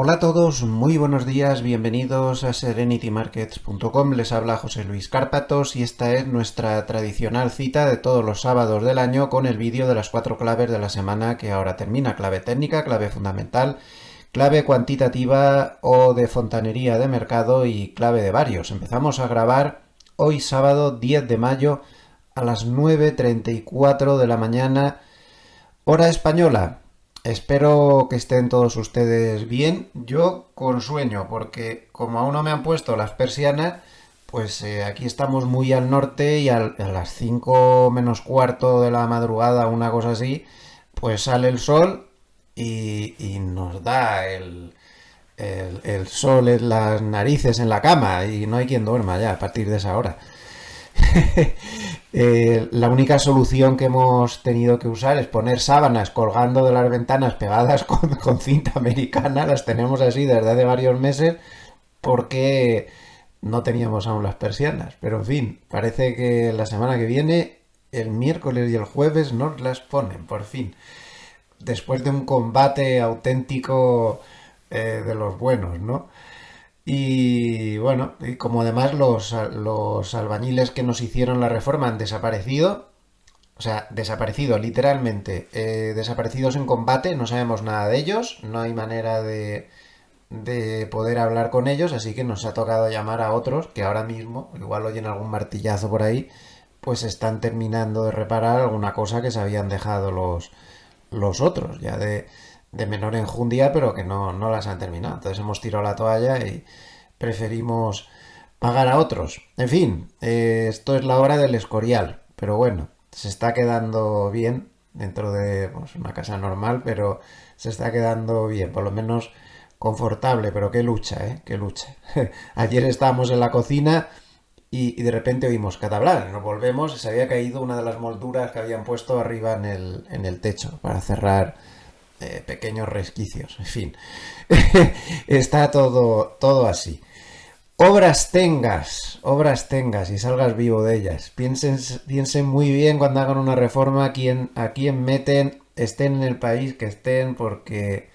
Hola a todos, muy buenos días, bienvenidos a serenitymarkets.com. Les habla José Luis Cárpatos y esta es nuestra tradicional cita de todos los sábados del año con el vídeo de las 4 claves de la semana que ahora termina. Clave técnica, clave fundamental, clave cuantitativa o de fontanería de mercado y clave de varios. Empezamos a grabar hoy sábado 10 de mayo a las 9:34 de la mañana, hora española. Espero que estén todos ustedes bien. Yo con sueño, porque como aún no me han puesto las persianas, pues aquí estamos muy al norte y a las 5 menos cuarto de la madrugada, una cosa así, pues sale el sol y nos da el sol en las narices en la cama y no hay quien duerma ya a partir de esa hora. La única solución que hemos tenido que usar es poner sábanas colgando de las ventanas pegadas con cinta americana. Las tenemos así desde hace varios meses porque no teníamos aún las persianas. Pero en fin, parece que la semana que viene, el miércoles y el jueves, nos las ponen, por fin. Después de un combate auténtico de los buenos, ¿no? Y bueno, y como además los albañiles que nos hicieron la reforma han desaparecido, o sea, desaparecido literalmente, desaparecidos en combate, no sabemos nada de ellos, no hay manera de poder hablar con ellos, así que nos ha tocado llamar a otros que ahora mismo, igual oyen algún martillazo por ahí, pues están terminando de reparar alguna cosa que se habían dejado los otros, ya de menor enjundia, pero que no las han terminado. Entonces hemos tirado la toalla y preferimos pagar a otros. En fin, esto es la hora del Escorial, pero bueno, se está quedando bien dentro de pues, una casa normal, pero se está quedando bien, por lo menos confortable, pero qué lucha, ¿eh? Qué lucha. Ayer estábamos en la cocina y de repente oímos catablar, nos volvemos y se había caído una de las molduras que habían puesto arriba en el techo para cerrar pequeños resquicios, en fin. Está todo así. Obras tengas y salgas vivo de ellas. Piensen muy bien cuando hagan una reforma a quién meten, estén en el país que estén, porque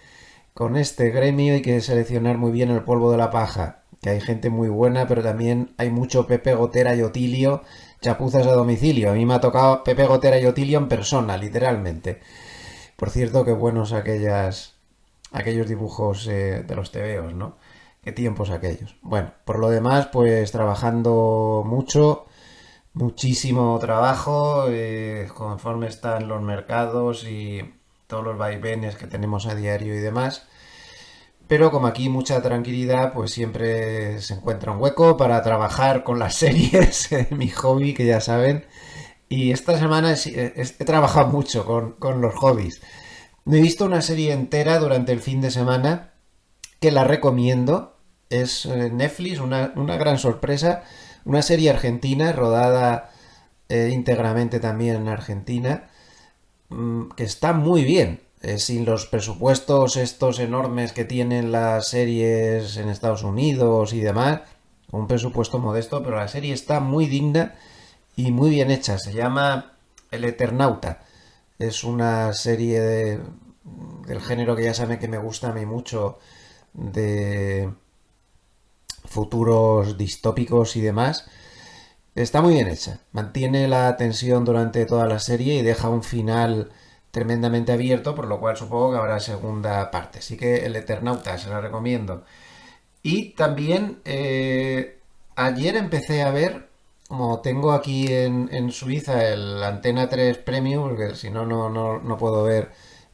con este gremio hay que seleccionar muy bien el polvo de la paja, que hay gente muy buena, pero también hay mucho Pepe Gotera y Otilio, chapuzas a domicilio. A mí me ha tocado Pepe Gotera y Otilio en persona, literalmente. Por cierto, qué buenos aquellos dibujos de los tebeos, ¿no? Qué tiempos aquellos. Bueno, por lo demás, pues trabajando mucho, muchísimo trabajo, conforme están los mercados y todos los vaivenes que tenemos a diario y demás. Pero como aquí mucha tranquilidad, pues siempre se encuentra un hueco para trabajar con las series, mi hobby, que ya saben. Y esta semana he trabajado mucho con los hobbies. Me he visto una serie entera durante el fin de semana que la recomiendo. Es Netflix, una gran sorpresa. Una serie argentina rodada íntegramente también en Argentina, que está muy bien. Sin los presupuestos estos enormes que tienen las series en Estados Unidos y demás. Un presupuesto modesto, pero la serie está muy digna y muy bien hecha. Se llama El Eternauta. Es una serie del género que ya saben que me gusta a mí mucho, de futuros distópicos y demás. Está muy bien hecha. Mantiene la tensión durante toda la serie y deja un final tremendamente abierto, por lo cual supongo que habrá segunda parte. Así que El Eternauta se la recomiendo. Y también ayer empecé a ver, como tengo aquí en Suiza el Antena 3 Premium, porque si no, no puedo ver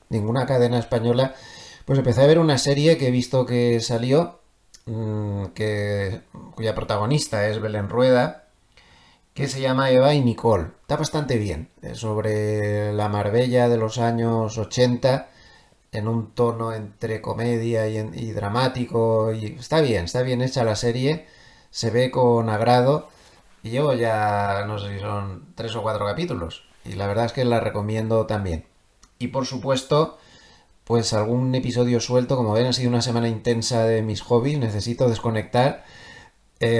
ninguna cadena española, pues empecé a ver una serie que he visto que salió, cuya protagonista es Belén Rueda, que se llama Eva y Nicole. Está bastante bien, es sobre la Marbella de los años 80, en un tono entre comedia y dramático, y está bien hecha la serie, se ve con agrado, y llevo ya, no sé si son 3 o 4 capítulos, y la verdad es que la recomiendo también. Y por supuesto, pues algún episodio suelto, como ven ha sido una semana intensa de mis hobbies, necesito desconectar,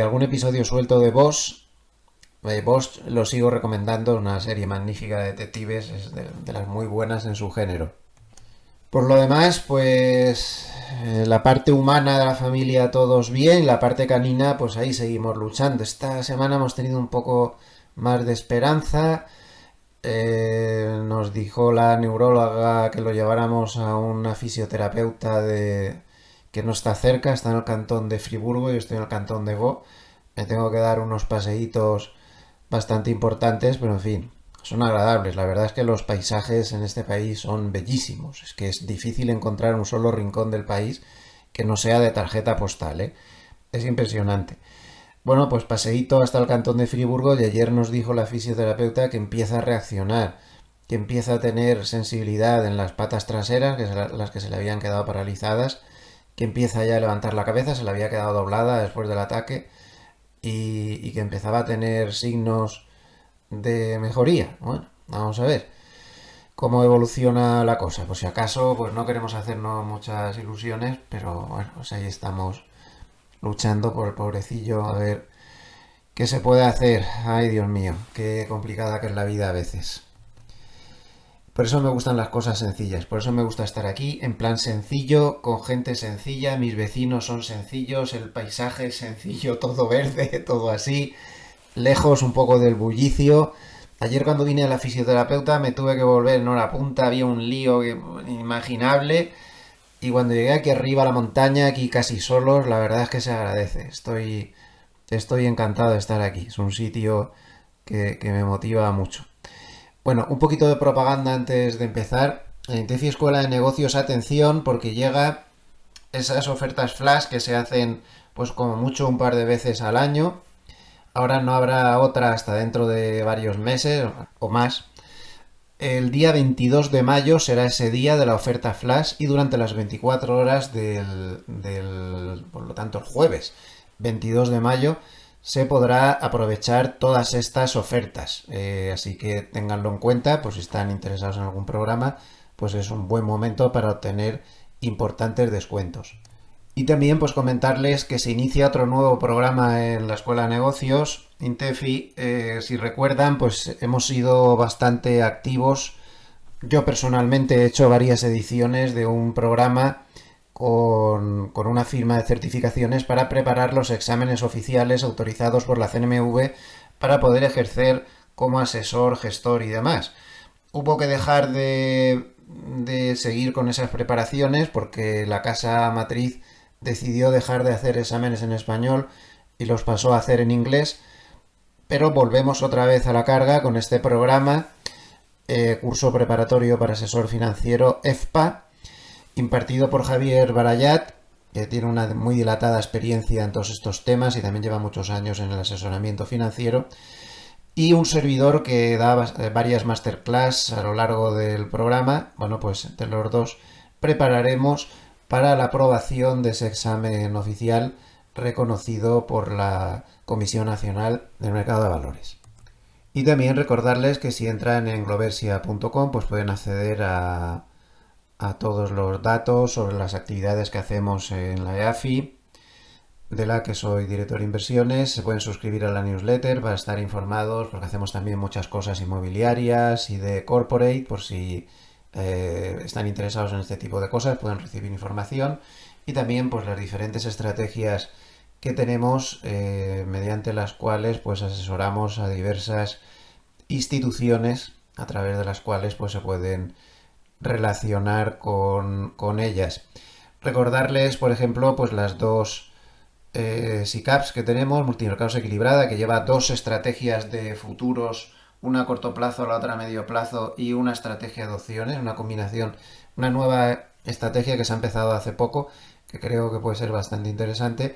algún episodio suelto de Bosch lo sigo recomendando, una serie magnífica de detectives, es de las muy buenas en su género. Por lo demás, pues la parte humana de la familia todos bien, la parte canina, pues ahí seguimos luchando. Esta semana hemos tenido un poco más de esperanza. Nos dijo la neuróloga que lo lleváramos a una fisioterapeuta que no está cerca, está en el cantón de Friburgo, yo estoy en el cantón de Go. Me tengo que dar unos paseitos bastante importantes, pero en fin, son agradables. La verdad es que los paisajes en este país son bellísimos. Es que es difícil encontrar un solo rincón del país que no sea de tarjeta postal, ¿eh? Es impresionante. Bueno, pues paseíto hasta el cantón de Friburgo y ayer nos dijo la fisioterapeuta que empieza a reaccionar, que empieza a tener sensibilidad en las patas traseras, que es las que se le habían quedado paralizadas, que empieza ya a levantar la cabeza, se le había quedado doblada después del ataque y que empezaba a tener signos de mejoría. Bueno, vamos a ver cómo evoluciona la cosa. Pues si acaso, pues no queremos hacernos muchas ilusiones, pero bueno, pues ahí estamos luchando por el pobrecillo a ver qué se puede hacer. Ay, Dios mío, qué complicada que es la vida a veces. Por eso me gustan las cosas sencillas, por eso me gusta estar aquí en plan sencillo, con gente sencilla, mis vecinos son sencillos, el paisaje es sencillo, todo verde, todo así, lejos un poco del bullicio. Ayer cuando vine a la fisioterapeuta me tuve que volver en hora punta, había un lío inimaginable y cuando llegué aquí arriba a la montaña, aquí casi solos, la verdad es que se agradece. Estoy encantado de estar aquí, es un sitio que me motiva mucho. Bueno, un poquito de propaganda antes de empezar. En Tefi Escuela de Negocios, atención, porque llega esas ofertas flash que se hacen pues como mucho un par de veces al año. Ahora no habrá otra hasta dentro de varios meses o más. El día 22 de mayo será ese día de la oferta flash y durante las 24 horas por lo tanto, el jueves 22 de mayo se podrá aprovechar todas estas ofertas. Así que ténganlo en cuenta, pues si están interesados en algún programa, pues es un buen momento para obtener importantes descuentos. Y también pues comentarles que se inicia otro nuevo programa en la Escuela de Negocios, Intefi. Si recuerdan, pues hemos sido bastante activos. Yo personalmente he hecho varias ediciones de un programa con una firma de certificaciones para preparar los exámenes oficiales autorizados por la CNMV para poder ejercer como asesor, gestor y demás. Hubo que dejar de seguir con esas preparaciones porque la casa matriz decidió dejar de hacer exámenes en español y los pasó a hacer en inglés, pero volvemos otra vez a la carga con este programa, curso preparatorio para asesor financiero EFPA, impartido por Javier Barayat, que tiene una muy dilatada experiencia en todos estos temas y también lleva muchos años en el asesoramiento financiero, y un servidor que da varias masterclass a lo largo del programa. Bueno, pues entre los dos prepararemos para la aprobación de ese examen oficial reconocido por la Comisión Nacional del Mercado de Valores. Y también recordarles que si entran en gloversia.com pues pueden acceder a todos los datos sobre las actividades que hacemos en la EAFI, de la que soy director de inversiones. Se pueden suscribir a la newsletter para estar informados, porque hacemos también muchas cosas inmobiliarias y de corporate, por si están interesados en este tipo de cosas, pueden recibir información. Y también pues las diferentes estrategias que tenemos, mediante las cuales pues asesoramos a diversas instituciones a través de las cuales pues se pueden relacionar con ellas. Recordarles, por ejemplo, pues las dos SICAPs que tenemos, multimercados equilibrada, que lleva dos estrategias de futuros, una a corto plazo, la otra a medio plazo, y una estrategia de opciones, una combinación, una nueva estrategia que se ha empezado hace poco, que creo que puede ser bastante interesante.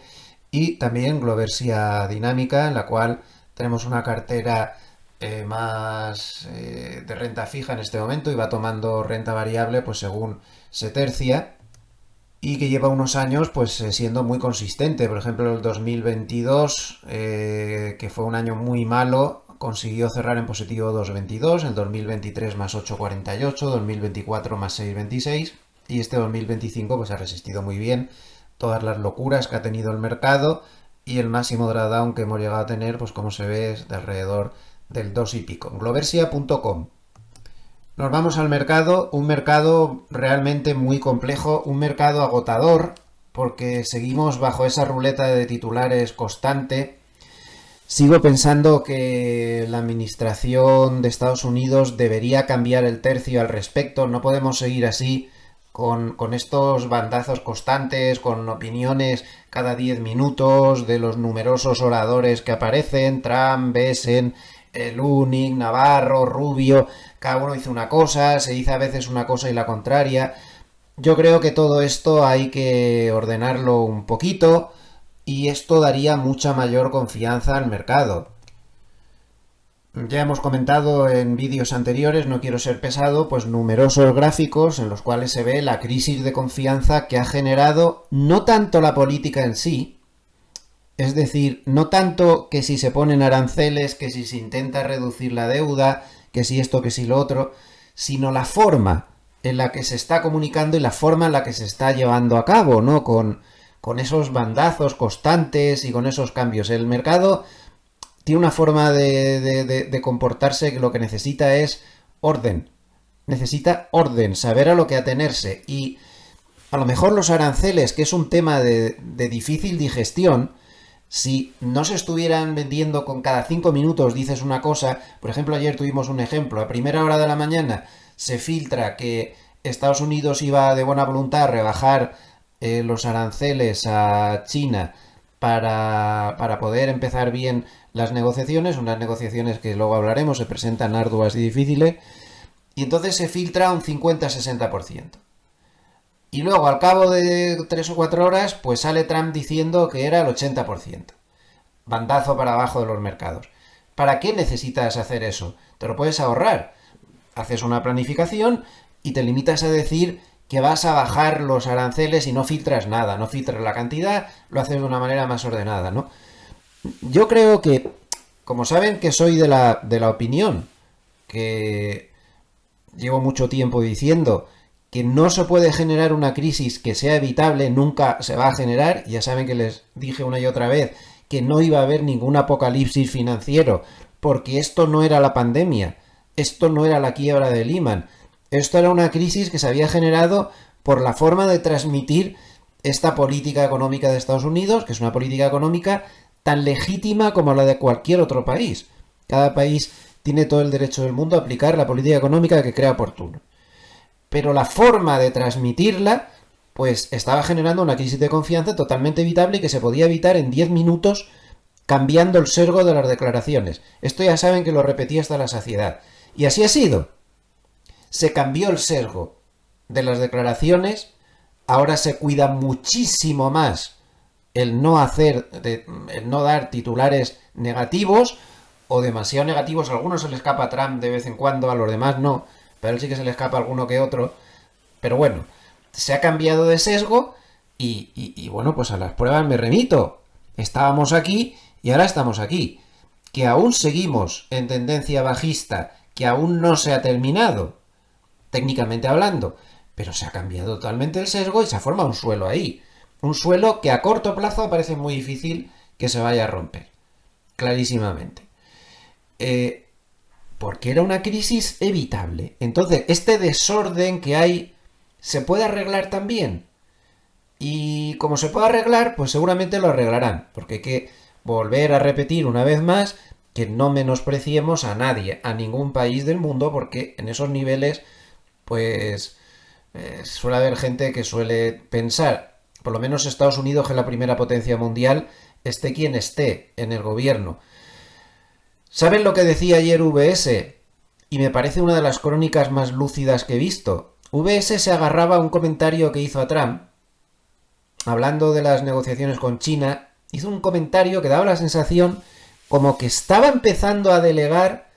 Y también Gloversia Dinámica, en la cual tenemos una cartera más de renta fija en este momento y va tomando renta variable pues según se tercia, y que lleva unos años pues siendo muy consistente. Por ejemplo, el 2022, que fue un año muy malo, consiguió cerrar en positivo 2,22, el 2023 más 8,48, 2024 más 6,26 y este 2025 pues ha resistido muy bien todas las locuras que ha tenido el mercado, y el máximo drawdown que hemos llegado a tener, pues como se ve, es de alrededor del 2 y pico. Gloversia.com. Nos vamos al mercado, un mercado realmente muy complejo, un mercado agotador, porque seguimos bajo esa ruleta de titulares constante. Sigo pensando que la administración de Estados Unidos debería cambiar el tercio al respecto. No podemos seguir así con estos bandazos constantes, con opiniones cada 10 minutos de los numerosos oradores que aparecen, Trump, Besen, Lunig, Navarro, Rubio. Cada uno dice una cosa, se dice a veces una cosa y la contraria. Yo creo que todo esto hay que ordenarlo un poquito y esto daría mucha mayor confianza al mercado. Ya hemos comentado en vídeos anteriores, no quiero ser pesado, pues numerosos gráficos en los cuales se ve la crisis de confianza que ha generado no tanto la política en sí, es decir, no tanto que si se ponen aranceles, que si se intenta reducir la deuda, que si esto, que si lo otro, sino la forma en la que se está comunicando y la forma en la que se está llevando a cabo, ¿no? Con esos bandazos constantes y con esos cambios. El mercado tiene una forma de comportarse que lo que necesita es orden. Necesita orden, saber a lo que atenerse. Y a lo mejor los aranceles, que es un tema de difícil digestión, si no se estuvieran vendiendo con cada 5 minutos dices una cosa, por ejemplo ayer tuvimos un ejemplo, a primera hora de la mañana se filtra que Estados Unidos iba de buena voluntad a rebajar los aranceles a China para poder empezar bien las negociaciones, unas negociaciones que luego hablaremos, se presentan arduas y difíciles, y entonces se filtra un 50-60%. Y luego, al cabo de 3 o 4 horas, pues sale Trump diciendo que era el 80%. Bandazo para abajo de los mercados. ¿Para qué necesitas hacer eso? Te lo puedes ahorrar. Haces una planificación y te limitas a decir que vas a bajar los aranceles y no filtras nada, no filtras la cantidad, lo haces de una manera más ordenada, ¿no? Yo creo que, como saben que soy de la opinión, que llevo mucho tiempo diciendo que no se puede generar una crisis que sea evitable, nunca se va a generar, ya saben que les dije una y otra vez que no iba a haber ningún apocalipsis financiero, porque esto no era la pandemia, esto no era la quiebra de Lehman, esto era una crisis que se había generado por la forma de transmitir esta política económica de Estados Unidos, que es una política económica tan legítima como la de cualquier otro país. Cada país tiene todo el derecho del mundo a aplicar la política económica que crea oportuno. Pero la forma de transmitirla, pues estaba generando una crisis de confianza totalmente evitable y que se podía evitar en 10 minutos cambiando el sesgo de las declaraciones. Esto ya saben que lo repetí hasta la saciedad. Y así ha sido. Se cambió el sesgo de las declaraciones, ahora se cuida muchísimo más el no dar titulares negativos o demasiado negativos. A algunos se le escapa a Trump de vez en cuando, a los demás no, pero a él sí que se le escapa alguno que otro. Pero bueno, se ha cambiado de sesgo y bueno, pues a las pruebas me remito. Estábamos aquí y ahora estamos aquí. Que aún seguimos en tendencia bajista, que aún no se ha terminado, técnicamente hablando, pero se ha cambiado totalmente el sesgo y se ha formado un suelo ahí. Un suelo que a corto plazo parece muy difícil que se vaya a romper. Clarísimamente. Porque era una crisis evitable. Entonces, este desorden que hay se puede arreglar también. Y como se puede arreglar, pues seguramente lo arreglarán. Porque hay que volver a repetir una vez más que no menospreciemos a nadie, a ningún país del mundo, porque en esos niveles, pues suele haber gente que suele pensar, por lo menos Estados Unidos, que es la primera potencia mundial, esté quien esté en el gobierno. ¿Saben lo que decía ayer VS? Y me parece una de las crónicas más lúcidas que he visto. VS se agarraba a un comentario que hizo a Trump, hablando de las negociaciones con China. Hizo un comentario que daba la sensación como que estaba empezando a delegar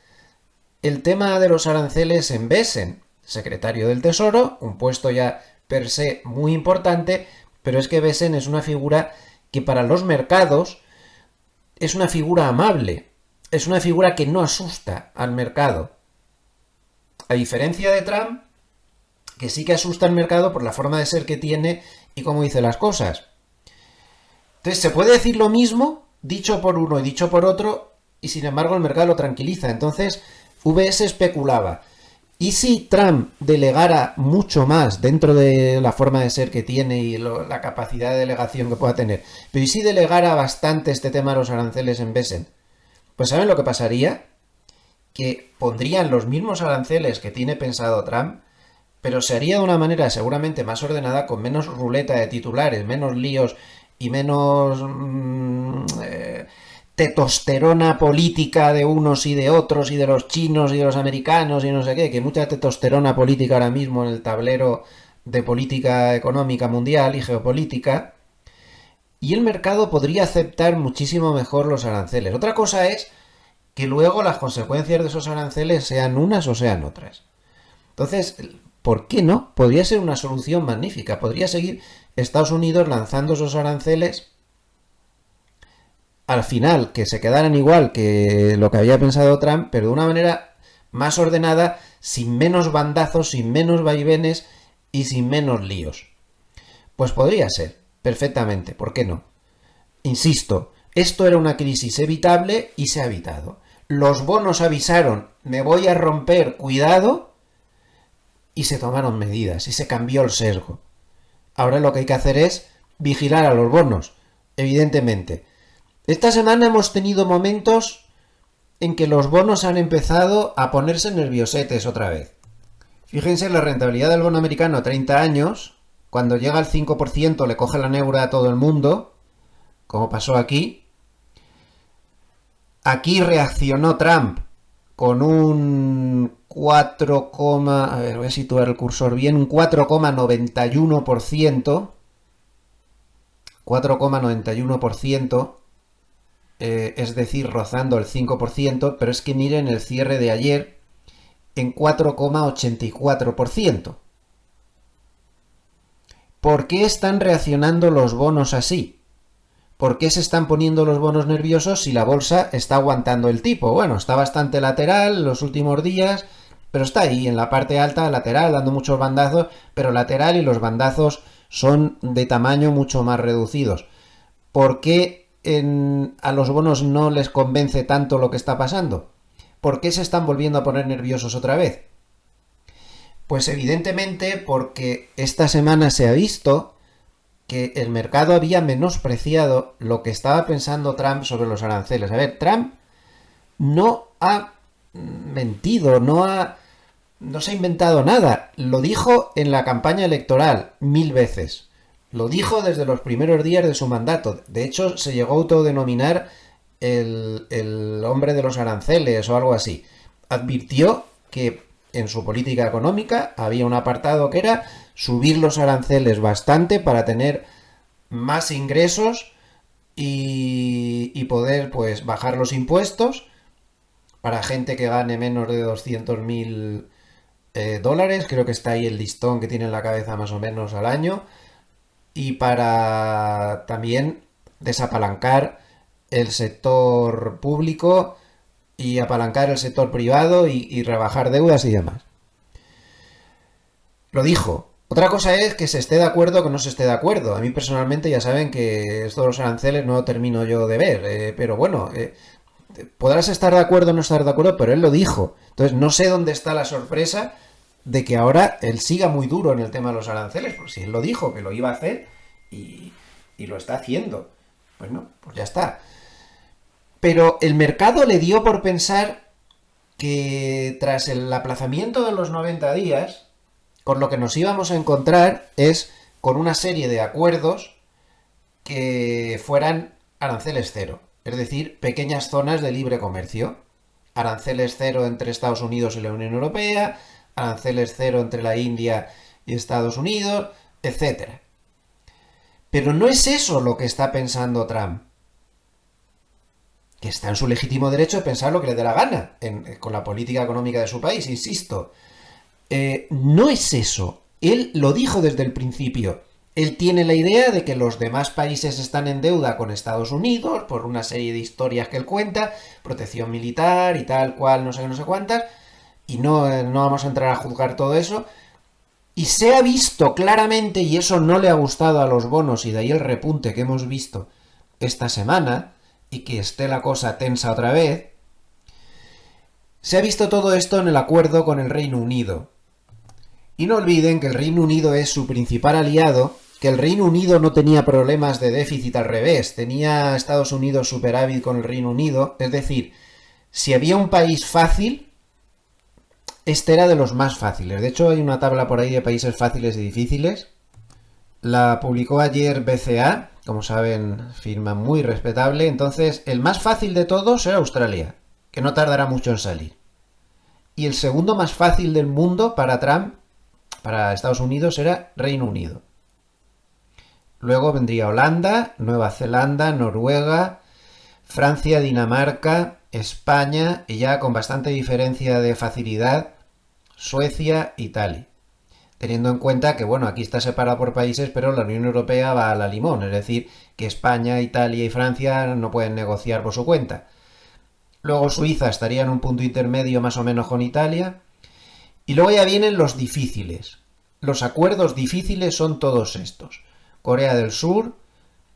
el tema de los aranceles en Besen, secretario del Tesoro, un puesto ya per se muy importante, pero es que Besen es una figura que para los mercados es una figura amable, es una figura que no asusta al mercado. A diferencia de Trump, que sí que asusta al mercado por la forma de ser que tiene y cómo dice las cosas. Entonces se puede decir lo mismo dicho por uno y dicho por otro y sin embargo el mercado lo tranquiliza. Entonces VS especulaba. ¿Y si Trump delegara mucho más dentro de la forma de ser que tiene y la capacidad de delegación que pueda tener? Pero ¿y si delegara bastante este tema de los aranceles en Besen? Pues ¿saben lo que pasaría? Que pondrían los mismos aranceles que tiene pensado Trump, pero se haría de una manera seguramente más ordenada, con menos ruleta de titulares, menos líos y menos testosterona política de unos y de otros y de los chinos y de los americanos y no sé qué, que mucha testosterona política ahora mismo en el tablero de política económica mundial y geopolítica, y el mercado podría aceptar muchísimo mejor los aranceles. Otra cosa es que luego las consecuencias de esos aranceles sean unas o sean otras. Entonces, ¿por qué no? Podría ser una solución magnífica. Podría seguir Estados Unidos lanzando esos aranceles, al final que se quedaran igual que lo que había pensado Trump, pero de una manera más ordenada, sin menos bandazos, sin menos vaivenes y sin menos líos. Pues podría ser, perfectamente, ¿por qué no? Insisto, esto era una crisis evitable y se ha evitado. Los bonos avisaron, me voy a romper, cuidado, y se tomaron medidas y se cambió el sesgo. Ahora lo que hay que hacer es vigilar a los bonos, evidentemente. Esta semana hemos tenido momentos en que los bonos han empezado a ponerse nerviosetes otra vez. Fíjense, la rentabilidad del bono americano a 30 años, cuando llega al 5% le coge la neura a todo el mundo, como pasó aquí. Aquí reaccionó Trump con un 4, a ver, voy a situar el cursor bien, un 4,91%, 4,91%, es decir, rozando el 5%, pero es que miren el cierre de ayer en 4,84%. ¿Por qué están reaccionando los bonos así? ¿Por qué se están poniendo los bonos nerviosos si la bolsa está aguantando el tipo? Bueno, está bastante lateral los últimos días, pero está ahí en la parte alta, lateral, dando muchos bandazos, pero lateral, y los bandazos son de tamaño mucho más reducidos. ¿Por qué a los bonos no les convence tanto lo que está pasando? ¿Por qué se están volviendo a poner nerviosos otra vez? Pues evidentemente porque esta semana se ha visto que el mercado había menospreciado lo que estaba pensando Trump sobre los aranceles. A ver, Trump no ha mentido, no se ha inventado nada. Lo dijo en la campaña electoral 1000 veces. Lo dijo desde los primeros días de su mandato. De hecho, se llegó a autodenominar el hombre de los aranceles o algo así. Advirtió que en su política económica había un apartado que era subir los aranceles bastante para tener más ingresos y poder pues bajar los impuestos para gente que gane menos de 200.000 dólares, creo que está ahí el listón que tiene en la cabeza más o menos al año, y para también desapalancar el sector público y apalancar el sector privado y rebajar deudas y demás. Lo dijo. Otra cosa es que se esté de acuerdo o que no se esté de acuerdo. A mí personalmente ya saben que esto de los aranceles no lo termino yo de ver, pero bueno, podrás estar de acuerdo o no estar de acuerdo, pero él lo dijo. Entonces no sé dónde está la sorpresa de que ahora él siga muy duro en el tema de los aranceles, porque si él lo dijo que lo iba a hacer y lo está haciendo, bueno, pues ya está. Pero el mercado le dio por pensar que tras el aplazamiento de los 90 días, con lo que nos íbamos a encontrar es con una serie de acuerdos que fueran aranceles cero, es decir, pequeñas zonas de libre comercio. Aranceles cero entre Estados Unidos y la Unión Europea, aranceles cero entre la India y Estados Unidos, etc. Pero no es eso lo que está pensando Trump, que está en su legítimo derecho de pensar lo que le dé la gana con la política económica de su país, insisto. No es eso. Él lo dijo desde el principio. Él tiene la idea de que los demás países están en deuda con Estados Unidos por una serie de historias que él cuenta, protección militar y tal cual, no sé qué, no sé cuántas, y no vamos a entrar a juzgar todo eso. Y se ha visto claramente, y eso no le ha gustado a los bonos, y de ahí el repunte que hemos visto esta semana, y que esté la cosa tensa otra vez, Se ha visto todo esto en el acuerdo con el Reino Unido. Y no olviden que el Reino Unido es su principal aliado, que el Reino Unido no tenía problemas de déficit al revés, tenía Estados Unidos superávit con el Reino Unido, es decir, si había un país fácil, este era de los más fáciles. De hecho, hay una tabla por ahí de países fáciles y difíciles. La publicó ayer BCA, como saben, firma muy respetable. Entonces, el más fácil de todos era Australia, que no tardará mucho en salir. Y el segundo más fácil del mundo para Trump, para Estados Unidos, era Reino Unido. Luego vendría Holanda, Nueva Zelanda, Noruega, Francia, Dinamarca, España y ya con bastante diferencia de facilidad, Suecia, Italia. Teniendo en cuenta que, bueno, aquí está separado por países, pero la Unión Europea va a la limón, es decir, que España, Italia y Francia no pueden negociar por su cuenta. Luego Suiza estaría en un punto intermedio más o menos con Italia. Y luego ya vienen los difíciles. Los acuerdos difíciles son todos estos. Corea del Sur,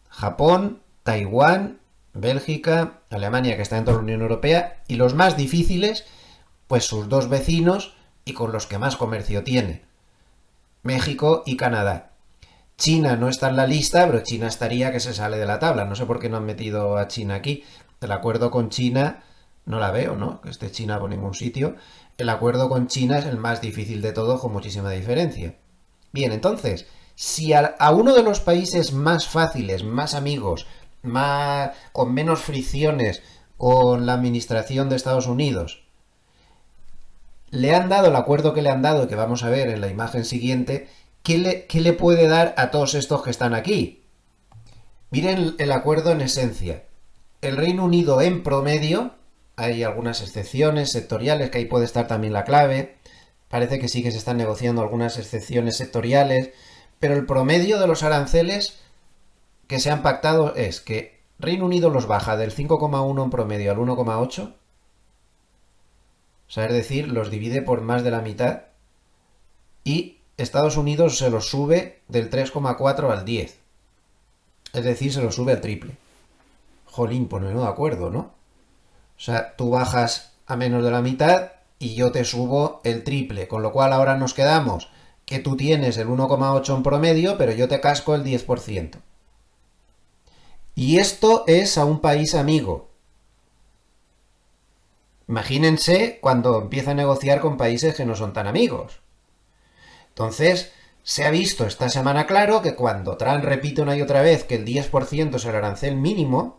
Japón, Taiwán, Bélgica, Alemania, que está dentro de la Unión Europea, y los más difíciles, pues sus dos vecinos y con los que más comercio tiene, México y Canadá. China no está en la lista, pero China estaría que se sale de la tabla. No sé por qué no han metido a China aquí. El acuerdo con China no la veo, ¿no? Que esté China por ningún sitio. El acuerdo con China es el más difícil de todos, con muchísima diferencia. Bien, entonces, si a uno de los países más fáciles, más amigos, con menos fricciones con la administración de Estados Unidos, le han dado el acuerdo que le han dado, que vamos a ver en la imagen siguiente, ¿qué le puede dar a todos estos que están aquí? Miren el acuerdo en esencia. El Reino Unido en promedio, hay algunas excepciones sectoriales, que ahí puede estar también la clave, parece que sí que se están negociando algunas excepciones sectoriales, pero el promedio de los aranceles que se han pactado es que Reino Unido los baja del 5,1 en promedio al 1,8, o sea, es decir, los divide por más de la mitad, y Estados Unidos se los sube del 3,4 al 10, es decir, se los sube al triple. Jolín, pues no de acuerdo, ¿no? O sea, tú bajas a menos de la mitad y yo te subo el triple, con lo cual ahora nos quedamos que tú tienes el 1,8 en promedio, pero yo te casco el 10%. Y esto es a un país amigo. Imagínense cuando empieza a negociar con países que no son tan amigos. Entonces, se ha visto esta semana claro que cuando Trump repite una y otra vez que el 10% es el arancel mínimo,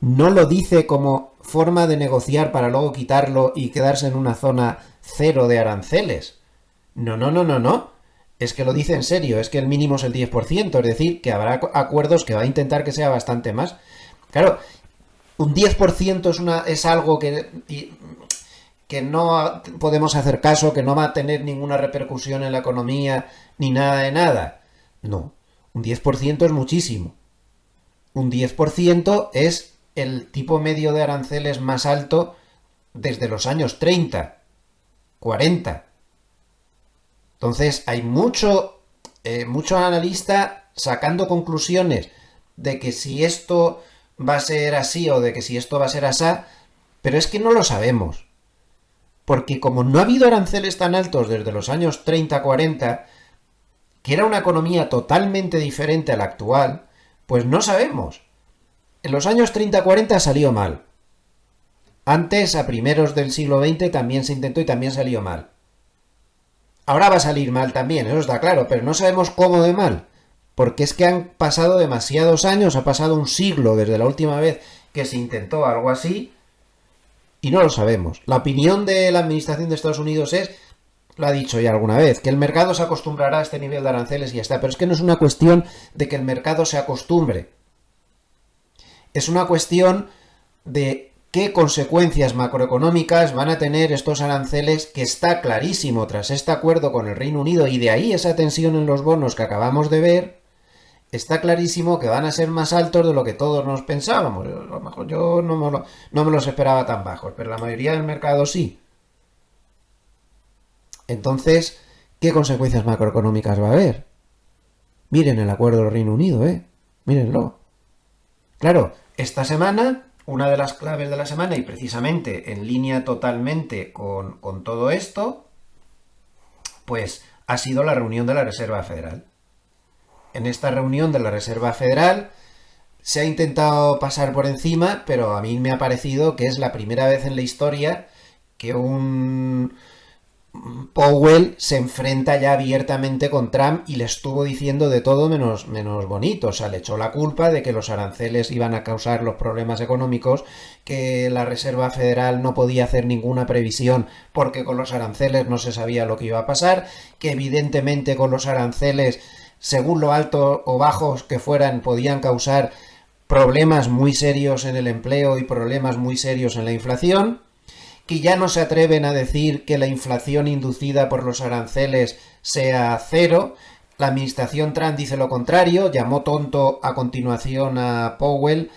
no lo dice como forma de negociar para luego quitarlo y quedarse en una zona cero de aranceles. No. Es que lo dice en serio, es que el mínimo es el 10%, es decir, que habrá acuerdos que va a intentar que sea bastante más. Claro, un 10% es algo que no podemos hacer caso, que no va a tener ninguna repercusión en la economía, ni nada de nada. No, un 10% es muchísimo. Un 10% es el tipo medio de aranceles más alto desde los años 30, 40. Entonces hay mucho analista sacando conclusiones de que si esto va a ser así o de que si esto va a ser asá, pero es que no lo sabemos. Porque como no ha habido aranceles tan altos desde los años 30-40, que era una economía totalmente diferente a la actual, pues no sabemos. En los años 30-40 salió mal. Antes, a primeros del siglo XX, también se intentó y también salió mal. Ahora va a salir mal también, eso está claro, pero no sabemos cómo de mal. Porque es que han pasado demasiados años, ha pasado un siglo desde la última vez que se intentó algo así, y no lo sabemos. La opinión de la administración de Estados Unidos es, lo ha dicho ya alguna vez, que el mercado se acostumbrará a este nivel de aranceles y ya está. Pero es que no es una cuestión de que el mercado se acostumbre. Es una cuestión de qué consecuencias macroeconómicas van a tener estos aranceles, que está clarísimo tras este acuerdo con el Reino Unido, y de ahí esa tensión en los bonos que acabamos de ver, está clarísimo que van a ser más altos de lo que todos nos pensábamos. A lo mejor yo no me los esperaba tan bajos, pero la mayoría del mercado sí. Entonces, ¿qué consecuencias macroeconómicas va a haber? Miren el acuerdo del Reino Unido, mírenlo. Claro, esta semana una de las claves de la semana y precisamente en línea totalmente con todo esto, pues ha sido la reunión de la Reserva Federal. En esta reunión de la Reserva Federal se ha intentado pasar por encima, pero a mí me ha parecido que es la primera vez en la historia que un Powell se enfrenta ya abiertamente con Trump y le estuvo diciendo de todo menos bonito. O sea, le echó la culpa de que los aranceles iban a causar los problemas económicos, que la Reserva Federal no podía hacer ninguna previsión porque con los aranceles no se sabía lo que iba a pasar, que evidentemente con los aranceles, según lo alto o bajos que fueran, podían causar problemas muy serios en el empleo y problemas muy serios en la inflación, que ya no se atreven a decir que la inflación inducida por los aranceles sea cero. La administración Trump dice lo contrario, llamó tonto a continuación a Powell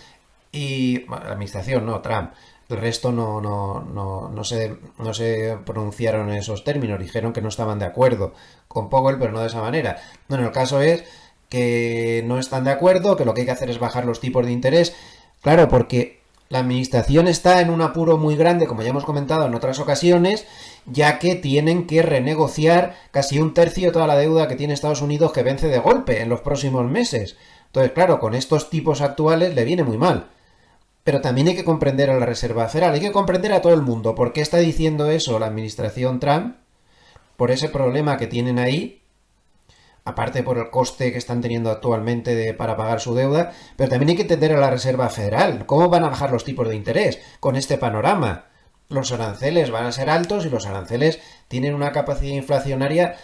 y... Bueno, la administración, no, Trump. El resto no se pronunciaron en esos términos, dijeron que no estaban de acuerdo con Powell, pero no de esa manera. Bueno, el caso es que no están de acuerdo, que lo que hay que hacer es bajar los tipos de interés. Claro, porque la administración está en un apuro muy grande, como ya hemos comentado en otras ocasiones, ya que tienen que renegociar casi un tercio de toda la deuda que tiene Estados Unidos, que vence de golpe en los próximos meses. Entonces, claro, con estos tipos actuales le viene muy mal. Pero también hay que comprender a la Reserva Federal, hay que comprender a todo el mundo. ¿Por qué está diciendo eso la administración Trump? Por ese problema que tienen ahí, aparte por el coste que están teniendo actualmente para pagar su deuda, pero también hay que entender a la Reserva Federal. ¿Cómo van a bajar los tipos de interés con este panorama? Los aranceles van a ser altos y los aranceles tienen una capacidad inflacionaria,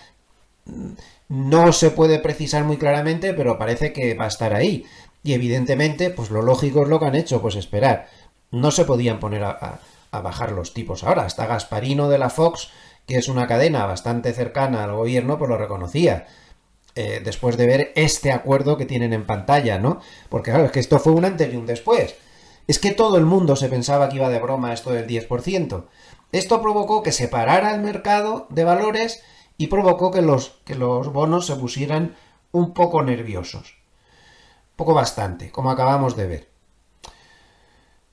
no se puede precisar muy claramente, pero parece que va a estar ahí. Y evidentemente, pues lo lógico es lo que han hecho, pues esperar. No se podían poner a bajar los tipos ahora. Hasta Gasparino de la Fox, que es una cadena bastante cercana al gobierno, pues lo reconocía. Después de ver este acuerdo que tienen en pantalla, ¿no? Porque claro, es que esto fue un antes y un después. Es que todo el mundo se pensaba que iba de broma esto del 10%. Esto provocó que se parara el mercado de valores y provocó que los bonos se pusieran un poco nerviosos. Poco bastante, como acabamos de ver.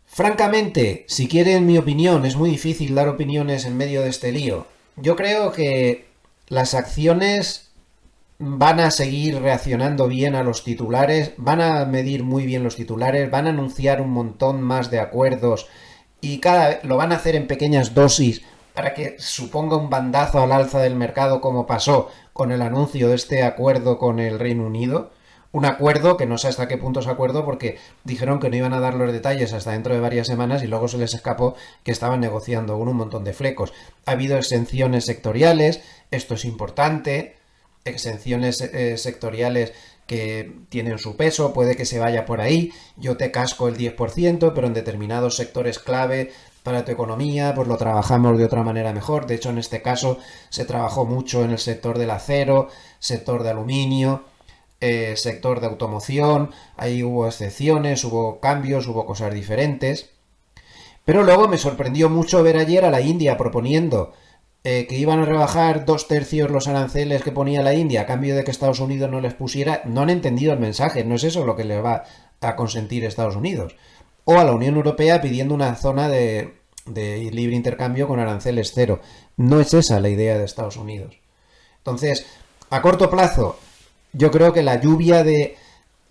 Francamente, si quieren mi opinión, es muy difícil dar opiniones en medio de este lío. Yo creo que las acciones van a seguir reaccionando bien a los titulares, van a medir muy bien los titulares, van a anunciar un montón más de acuerdos y cada vez lo van a hacer en pequeñas dosis para que suponga un bandazo al alza del mercado, como pasó con el anuncio de este acuerdo con el Reino Unido. Un acuerdo que no sé hasta qué punto es acuerdo, porque dijeron que no iban a dar los detalles hasta dentro de varias semanas y luego se les escapó que estaban negociando con un montón de flecos. Ha habido exenciones sectoriales, esto es importante, exenciones sectoriales que tienen su peso, puede que se vaya por ahí, yo te casco el 10%, pero en determinados sectores clave para tu economía, pues lo trabajamos de otra manera mejor. De hecho, en este caso se trabajó mucho en el sector del acero, sector de aluminio, sector de automoción, ahí hubo excepciones, hubo cambios, hubo cosas diferentes. Pero luego me sorprendió mucho ver ayer a la India proponiendo que iban a rebajar 2/3 los aranceles que ponía la India a cambio de que Estados Unidos no les pusiera. No han entendido el mensaje, no es eso lo que le va a consentir Estados Unidos. O a la Unión Europea pidiendo una zona de libre intercambio con aranceles cero. No es esa la idea de Estados Unidos. Entonces, a corto plazo, yo creo que la lluvia de...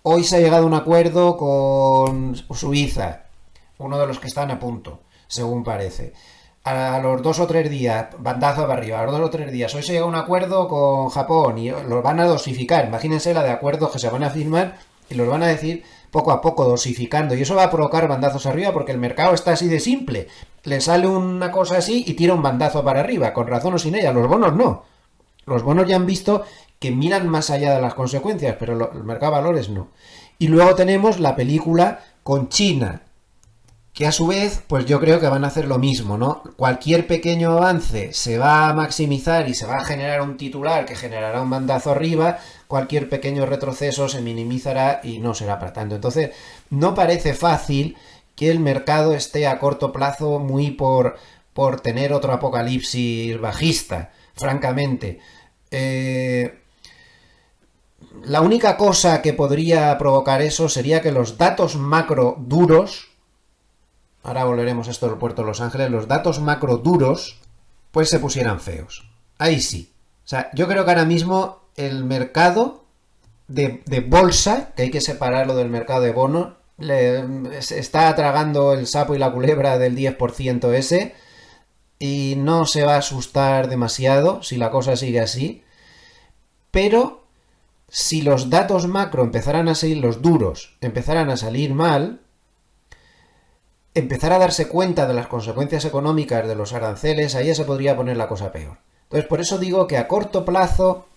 Hoy se ha llegado a un acuerdo con Suiza, uno de los que están a punto, según parece. A los 2 o 3 días, bandazo para arriba, a los 2 o 3 días, hoy se llega a un acuerdo con Japón y los van a dosificar. Imagínense la de acuerdos que se van a firmar y los van a decir poco a poco, dosificando. Y eso va a provocar bandazos arriba porque el mercado está así de simple. Le sale una cosa así y tira un bandazo para arriba, con razón o sin ella. Los bonos no. Los bonos ya han visto que miran más allá de las consecuencias, pero el mercado de valores no. Y luego tenemos la película con China, que a su vez, pues yo creo que van a hacer lo mismo, ¿no? Cualquier pequeño avance se va a maximizar y se va a generar un titular que generará un bandazo arriba, cualquier pequeño retroceso se minimizará y no será para tanto. Entonces, no parece fácil que el mercado esté a corto plazo muy por tener otro apocalipsis bajista, francamente. La única cosa que podría provocar eso sería que los datos macro duros ahora volveremos a esto del puerto de Los Ángeles, los datos macro duros, pues se pusieran feos. Ahí sí. O sea, yo creo que ahora mismo el mercado de bolsa, que hay que separarlo del mercado de bonos, se está tragando el sapo y la culebra del 10% ese, y no se va a asustar demasiado si la cosa sigue así, pero si los datos macro empezaran a salir, los duros, empezaran a salir mal, empezar a darse cuenta de las consecuencias económicas de los aranceles, ahí ya se podría poner la cosa peor. Entonces, por eso digo que a corto plazo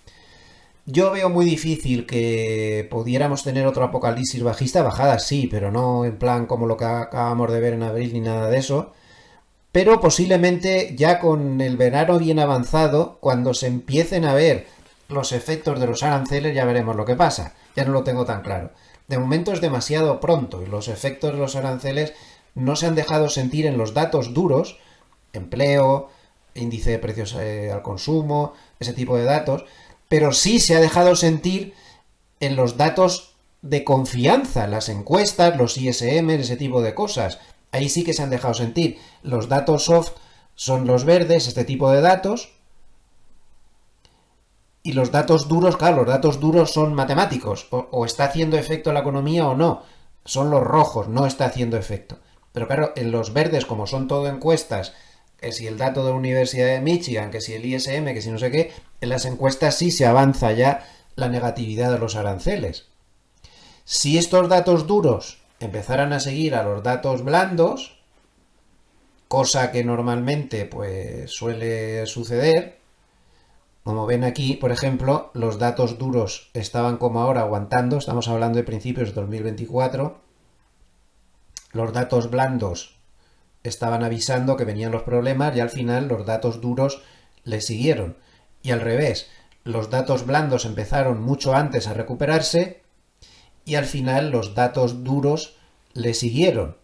yo veo muy difícil que pudiéramos tener otro apocalipsis bajista, bajada sí, pero no en plan como lo que acabamos de ver en abril ni nada de eso. Pero posiblemente ya con el verano bien avanzado, cuando se empiecen a ver los efectos de los aranceles, ya veremos lo que pasa. Ya no lo tengo tan claro. De momento es demasiado pronto y los efectos de los aranceles no se han dejado sentir en los datos duros, empleo, índice de precios al consumo, ese tipo de datos, pero sí se ha dejado sentir en los datos de confianza, las encuestas, los ISM, ese tipo de cosas. Ahí sí que se han dejado sentir. Los datos soft son los verdes, este tipo de datos. Y los datos duros, claro, los datos duros son matemáticos. O está haciendo efecto en la economía o no. Son los rojos, no está haciendo efecto. Pero claro, en los verdes, como son todo encuestas, que si el dato de la Universidad de Michigan, que si el ISM, que si no sé qué, en las encuestas sí se avanza ya la negatividad de los aranceles. Si estos datos duros empezaran a seguir a los datos blandos, cosa que normalmente pues suele suceder, como ven aquí, por ejemplo, los datos duros estaban como ahora aguantando, estamos hablando de principios de 2024, los datos blandos estaban avisando que venían los problemas y al final los datos duros le siguieron. Y al revés, los datos blandos empezaron mucho antes a recuperarse y al final los datos duros le siguieron.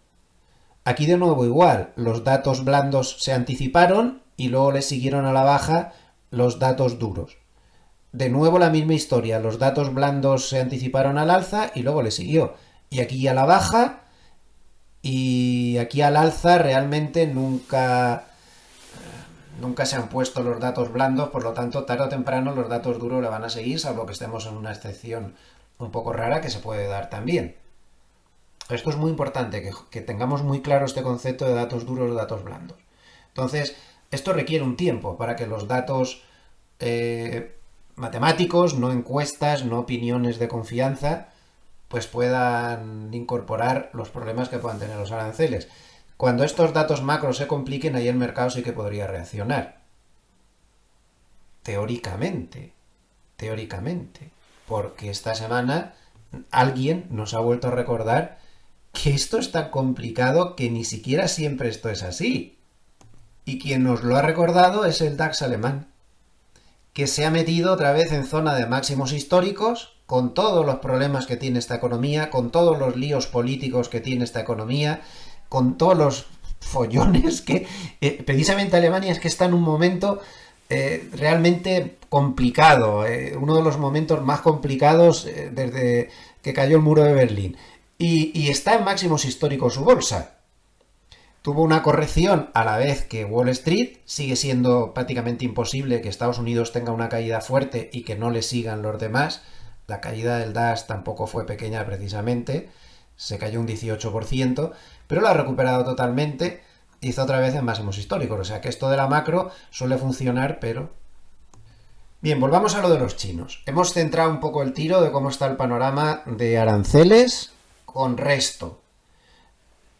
Aquí de nuevo igual, los datos blandos se anticiparon y luego le siguieron a la baja los datos duros. De nuevo la misma historia, los datos blandos se anticiparon al alza y luego le siguió. Y aquí a la baja y aquí al alza realmente nunca se han puesto los datos blandos, por lo tanto tarde o temprano los datos duros le van a seguir, salvo que estemos en una excepción un poco rara que se puede dar también. Esto es muy importante, que tengamos muy claro este concepto de datos duros y datos blandos. Entonces, esto requiere un tiempo para que los datos matemáticos, no encuestas, no opiniones de confianza, pues puedan incorporar los problemas que puedan tener los aranceles. Cuando estos datos macros se compliquen, ahí el mercado sí que podría reaccionar. Teóricamente. Porque esta semana alguien nos ha vuelto a recordar que esto es tan complicado que ni siquiera siempre esto es así. Y quien nos lo ha recordado es el DAX alemán, que se ha metido otra vez en zona de máximos históricos, con todos los problemas que tiene esta economía, con todos los líos políticos que tiene esta economía, con todos los follones que precisamente Alemania es que está en un momento realmente complicado, uno de los momentos más complicados desde que cayó el muro de Berlín. Y está en máximos históricos su bolsa. Tuvo una corrección a la vez que Wall Street. Sigue siendo prácticamente imposible que Estados Unidos tenga una caída fuerte y que no le sigan los demás. La caída del DAX tampoco fue pequeña precisamente. Se cayó un 18%, pero lo ha recuperado totalmente. Hizo otra vez en máximos históricos. O sea que esto de la macro suele funcionar, pero... Bien, volvamos a lo de los chinos. Hemos centrado un poco el tiro de cómo está el panorama de aranceles con resto.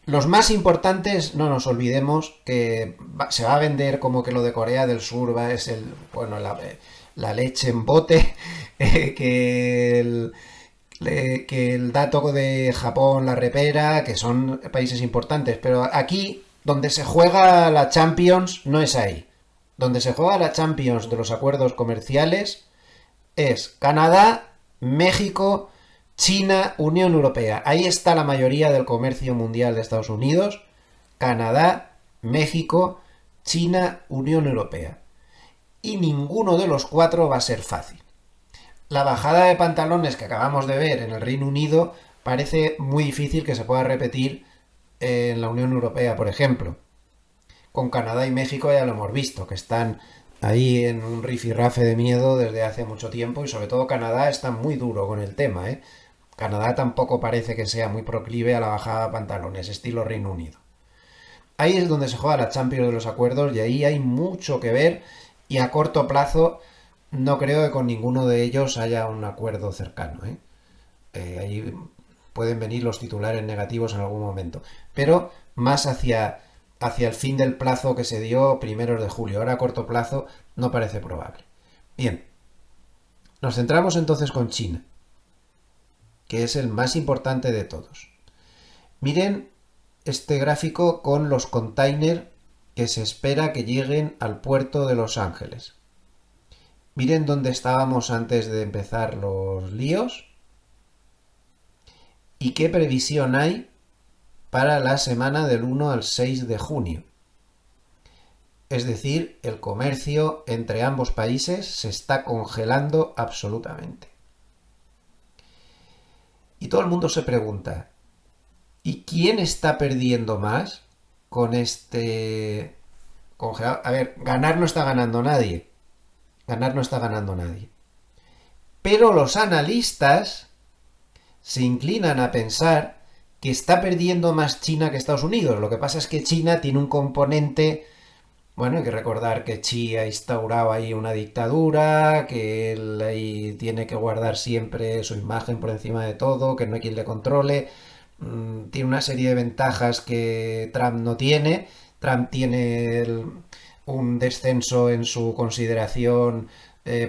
Los más importantes, no nos olvidemos que se va a vender como que lo de Corea del Sur es la leche en bote, que el dato de Japón, la repera, que son países importantes, pero aquí donde se juega la Champions no es ahí. Donde se juega la Champions de los acuerdos comerciales es Canadá, México, China, Unión Europea. Ahí está la mayoría del comercio mundial de Estados Unidos. Canadá, México, China, Unión Europea. Y ninguno de los cuatro va a ser fácil. La bajada de pantalones que acabamos de ver en el Reino Unido parece muy difícil que se pueda repetir en la Unión Europea, por ejemplo. Con Canadá y México ya lo hemos visto, que están ahí en un rifirrafe de miedo desde hace mucho tiempo y sobre todo Canadá está muy duro con el tema, ¿eh? Canadá tampoco parece que sea muy proclive a la bajada de pantalones, estilo Reino Unido. Ahí es donde se juega la Champions de los acuerdos y ahí hay mucho que ver y a corto plazo no creo que con ninguno de ellos haya un acuerdo cercano, ¿eh? Ahí pueden venir los titulares negativos en algún momento, pero más hacia el fin del plazo que se dio primeros de julio. Ahora a corto plazo no parece probable. Bien, nos centramos entonces con China, que es el más importante de todos. Miren este gráfico con los containers que se espera que lleguen al puerto de Los Ángeles. Miren dónde estábamos antes de empezar los líos y qué previsión hay para la semana del 1 al 6 de junio. Es decir, el comercio entre ambos países se está congelando absolutamente. Y todo el mundo se pregunta, ¿y quién está perdiendo más con este congelado? A ver, ganar no está ganando nadie. Ganar no está ganando nadie. Pero los analistas se inclinan a pensar que está perdiendo más China que Estados Unidos. Lo que pasa es que China tiene un componente... Bueno, hay que recordar que Xi ha instaurado ahí una dictadura, que él ahí tiene que guardar siempre su imagen por encima de todo, que no hay quien le controle. Tiene una serie de ventajas que Trump no tiene. Trump tiene un descenso en su consideración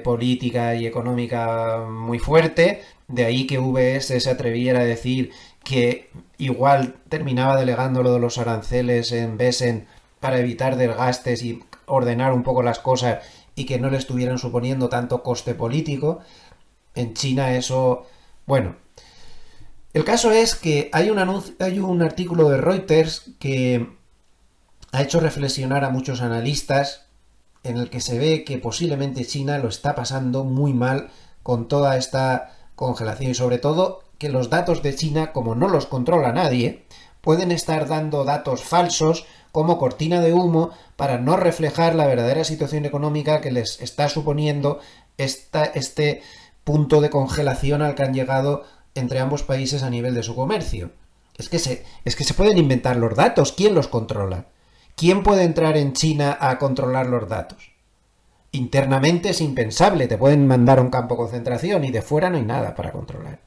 política y económica muy fuerte. De ahí que VS se atreviera a decir que igual terminaba delegando lo de los aranceles en Besen para evitar desgastes y ordenar un poco las cosas y que no le estuvieran suponiendo tanto coste político. En China eso... Bueno, el caso es que hay un artículo de Reuters que ha hecho reflexionar a muchos analistas en el que se ve que posiblemente China lo está pasando muy mal con toda esta congelación y sobre todo que los datos de China, como no los controla nadie, pueden estar dando datos falsos como cortina de humo para no reflejar la verdadera situación económica que les está suponiendo este punto de congelación al que han llegado entre ambos países a nivel de su comercio. Es que se pueden inventar los datos. ¿Quién los controla? ¿Quién puede entrar en China a controlar los datos? Internamente es impensable. Te pueden mandar a un campo de concentración y de fuera no hay nada para controlar.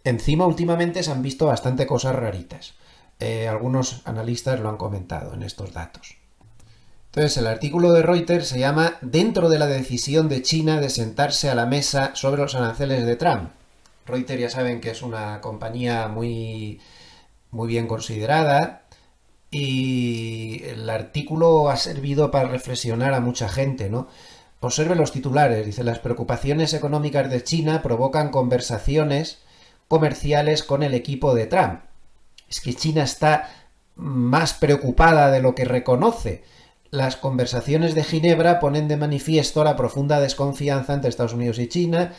Encima, últimamente se han visto bastante cosas raritas. Algunos analistas lo han comentado en estos datos. Entonces, el artículo de Reuters se llama "Dentro de la decisión de China de sentarse a la mesa sobre los aranceles de Trump". Reuters ya saben que es una compañía muy, muy bien considerada y el artículo ha servido para reflexionar a mucha gente, ¿no? Observe los titulares. Dice: las preocupaciones económicas de China provocan conversaciones comerciales con el equipo de Trump. Es que China está más preocupada de lo que reconoce. Las conversaciones de Ginebra ponen de manifiesto la profunda desconfianza entre Estados Unidos y China.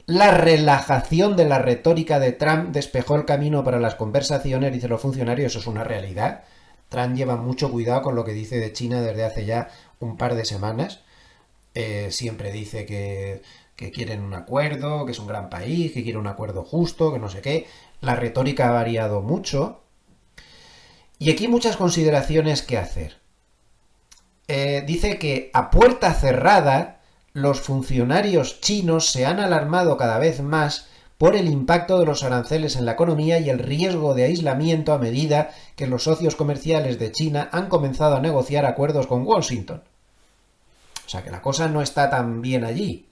La relajación de la retórica de Trump despejó el camino para las conversaciones, dicen los funcionarios. Eso es una realidad. Trump lleva mucho cuidado con lo que dice de China desde hace ya un par de semanas. Siempre dice que quieren un acuerdo, que es un gran país, que quiere un acuerdo justo, que no sé qué. La retórica ha variado mucho. Y aquí muchas consideraciones que hacer. Dice que a puerta cerrada los funcionarios chinos se han alarmado cada vez más por el impacto de los aranceles en la economía y el riesgo de aislamiento a medida que los socios comerciales de China han comenzado a negociar acuerdos con Washington. O sea que la cosa no está tan bien allí.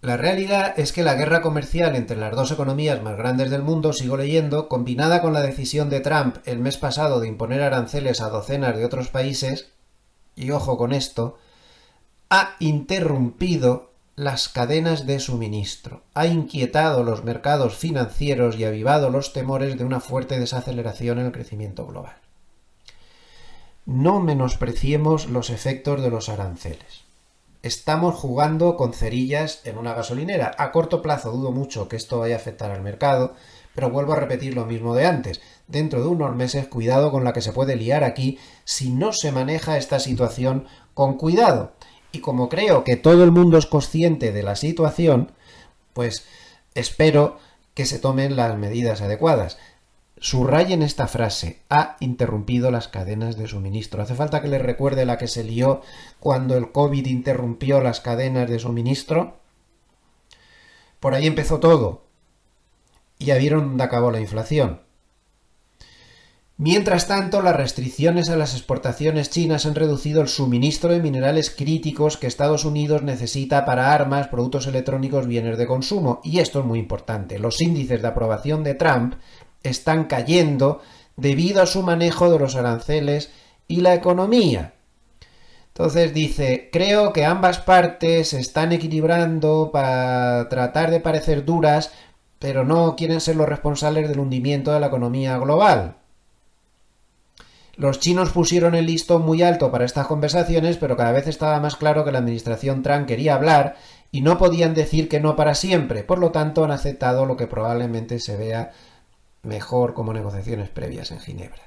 La realidad es que la guerra comercial entre las dos economías más grandes del mundo, sigo leyendo, combinada con la decisión de Trump el mes pasado de imponer aranceles a docenas de otros países, y ojo con esto, ha interrumpido las cadenas de suministro, ha inquietado los mercados financieros y avivado los temores de una fuerte desaceleración en el crecimiento global. No menospreciemos los efectos de los aranceles. Estamos jugando con cerillas en una gasolinera. A corto plazo dudo mucho que esto vaya a afectar al mercado, Pero vuelvo a repetir lo mismo de antes. Dentro de unos meses, cuidado con la que se puede liar aquí si no se maneja esta situación con cuidado. Y como creo que todo el mundo es consciente de la situación, pues espero que se tomen las medidas adecuadas. Subrayen esta frase: ha interrumpido las cadenas de suministro. ¿Hace falta que les recuerde la que se lió cuando el COVID interrumpió las cadenas de suministro? Por ahí empezó todo. Y ya vieron dónde acabó la inflación. Mientras tanto, las restricciones a las exportaciones chinas han reducido el suministro de minerales críticos que Estados Unidos necesita para armas, productos electrónicos, bienes de consumo. Y esto es muy importante. Los índices de aprobación de Trump están cayendo debido a su manejo de los aranceles y la economía. Entonces dice, creo que ambas partes se están equilibrando para tratar de parecer duras, pero no quieren ser los responsables del hundimiento de la economía global. Los chinos pusieron el listón muy alto para estas conversaciones, pero cada vez estaba más claro que la administración Trump quería hablar y no podían decir que no para siempre. Por lo tanto, han aceptado lo que probablemente se vea mejor como negociaciones previas en Ginebra.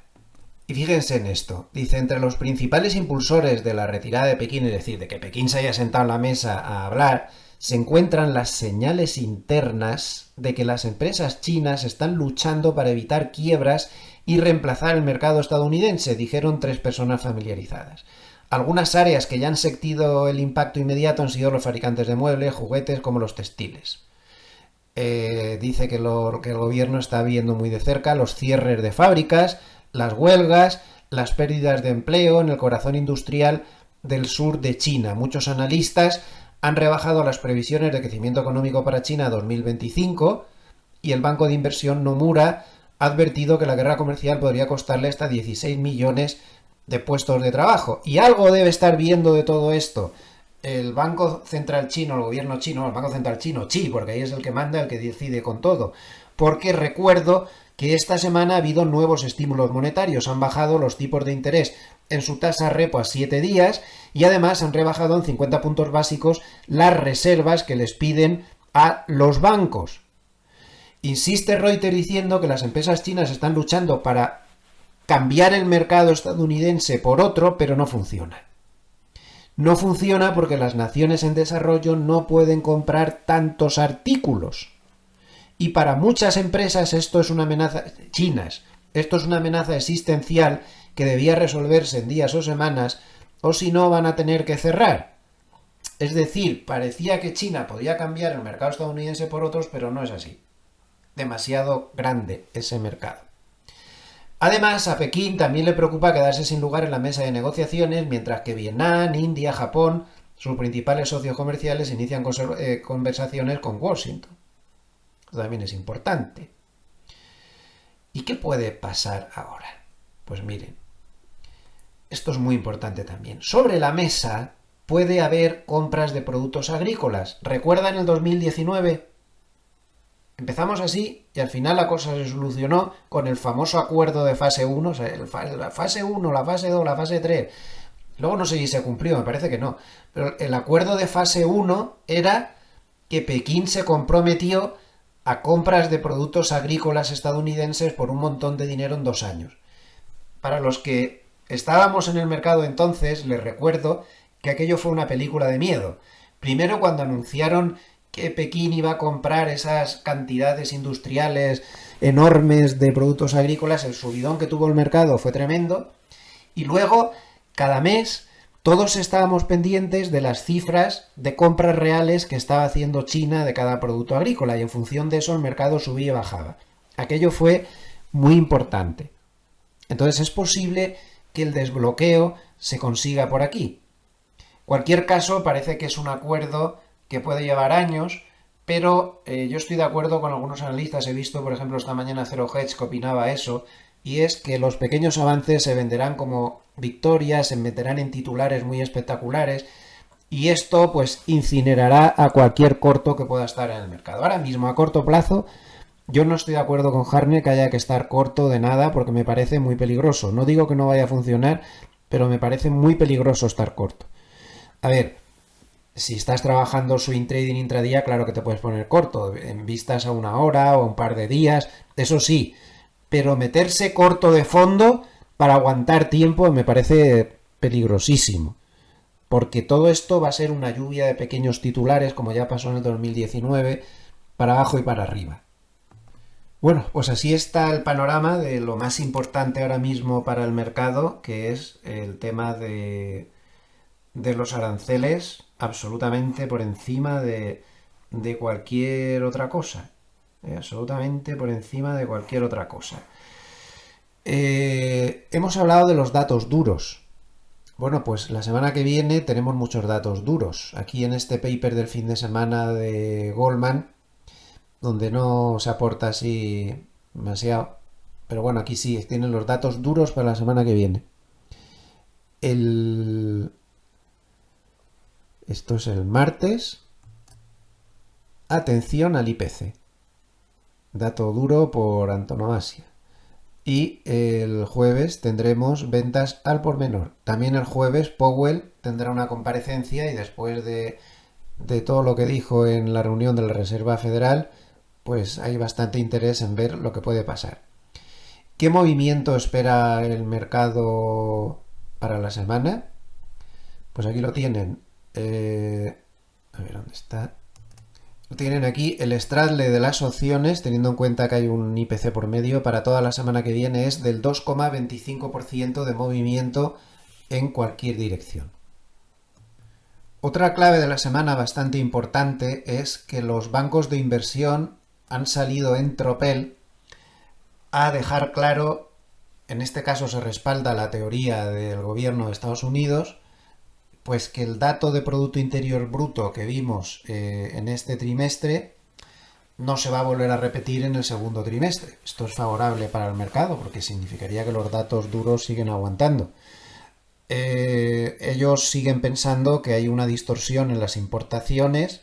Y fíjense en esto. Dice, entre los principales impulsores de la retirada de Pekín, es decir, de que Pekín se haya sentado en la mesa a hablar, se encuentran las señales internas de que las empresas chinas están luchando para evitar quiebras y reemplazar el mercado estadounidense, dijeron 3 personas familiarizadas. Algunas áreas que ya han sentido el impacto inmediato han sido los fabricantes de muebles, juguetes, como los textiles. Dice que el gobierno está viendo muy de cerca los cierres de fábricas, las huelgas, las pérdidas de empleo en el corazón industrial del sur de China. Muchos analistas han rebajado las previsiones de crecimiento económico para China 2025 y el banco de inversión Nomura ha advertido que la guerra comercial podría costarle hasta 16 millones de puestos de trabajo. Y algo debe estar viendo de todo esto el Banco Central Chino, el gobierno chino, el Banco Central Chino, porque ahí es el que manda, el que decide con todo. Porque recuerdo que esta semana ha habido nuevos estímulos monetarios, han bajado los tipos de interés en su tasa repo a 7 días y además han rebajado en 50 puntos básicos las reservas que les piden a los bancos. Insiste Reuters diciendo que las empresas chinas están luchando para cambiar el mercado estadounidense por otro, pero no funciona. No funciona porque las naciones en desarrollo no pueden comprar tantos artículos. Y para muchas empresas esto es una amenaza, chinas, esto es una amenaza existencial que debía resolverse en días o semanas, o si no van a tener que cerrar. Es decir, parecía que China podía cambiar el mercado estadounidense por otros, pero no es así. Demasiado grande ese mercado. Además, a Pekín también le preocupa quedarse sin lugar en la mesa de negociaciones, mientras que Vietnam, India, Japón, sus principales socios comerciales, inician conversaciones con Washington. Esto también es importante. ¿Y qué puede pasar ahora? Pues miren, esto es muy importante también. Sobre la mesa puede haber compras de productos agrícolas. ¿Recuerdan el 2019? Empezamos así y al final la cosa se solucionó con el famoso acuerdo de fase 1, o sea, la fase 1, la fase 2, la fase 3. Luego no sé si se cumplió, me parece que no. Pero el acuerdo de fase 1 era que Pekín se comprometió a compras de productos agrícolas estadounidenses por un montón de dinero en 2 años. Para los que estábamos en el mercado entonces, les recuerdo que aquello fue una película de miedo. Primero cuando anunciaron que Pekín iba a comprar esas cantidades industriales enormes de productos agrícolas, el subidón que tuvo el mercado fue tremendo. Y luego, cada mes, todos estábamos pendientes de las cifras de compras reales que estaba haciendo China de cada producto agrícola, y en función de eso el mercado subía y bajaba. Aquello fue muy importante. Entonces es posible que el desbloqueo se consiga por aquí. En cualquier caso, parece que es un acuerdo que puede llevar años, pero yo estoy de acuerdo con algunos analistas. He visto, por ejemplo, esta mañana Zero Hedge que opinaba eso, y es que los pequeños avances se venderán como victorias, se meterán en titulares muy espectaculares, y esto pues incinerará a cualquier corto que pueda estar en el mercado. Ahora mismo, a corto plazo, yo no estoy de acuerdo con Hartnett que haya que estar corto de nada, porque me parece muy peligroso. No digo que no vaya a funcionar, pero me parece muy peligroso estar corto. A ver, Si estás trabajando swing trading intradía, claro que te puedes poner corto, en vistas a una hora o un par de días, eso sí, pero meterse corto de fondo para aguantar tiempo me parece peligrosísimo, porque todo esto va a ser una lluvia de pequeños titulares, como ya pasó en el 2019, para abajo y para arriba. Bueno, pues así está el panorama de lo más importante ahora mismo para el mercado, que es el tema de los aranceles, absolutamente por encima de cualquier otra cosa. Absolutamente por encima de cualquier otra cosa. Hemos hablado de los datos duros. Bueno, pues la semana que viene tenemos muchos datos duros. Aquí en este paper del fin de semana de Goldman, donde no se aporta así demasiado. Pero bueno, aquí sí, tienen los datos duros para la semana que viene. Esto es el martes. Atención al IPC. Dato duro por antonomasia. Y el jueves tendremos ventas al por menor. También el jueves Powell tendrá una comparecencia y después de todo lo que dijo en la reunión de la Reserva Federal, pues hay bastante interés en ver lo que puede pasar. ¿Qué movimiento espera el mercado para la semana? Pues aquí lo tienen. A ver, ¿dónde está? Lo tienen aquí. El straddle de las opciones, teniendo en cuenta que hay un IPC por medio, para toda la semana que viene es del 2,25% de movimiento en cualquier dirección. Otra clave de la semana bastante importante es que los bancos de inversión han salido en tropel a dejar claro, en este caso se respalda la teoría del gobierno de Estados Unidos, pues que el dato de Producto Interior Bruto que vimos en este trimestre no se va a volver a repetir en el segundo trimestre. Esto es favorable para el mercado porque significaría que los datos duros siguen aguantando. Ellos siguen pensando que hay una distorsión en las importaciones,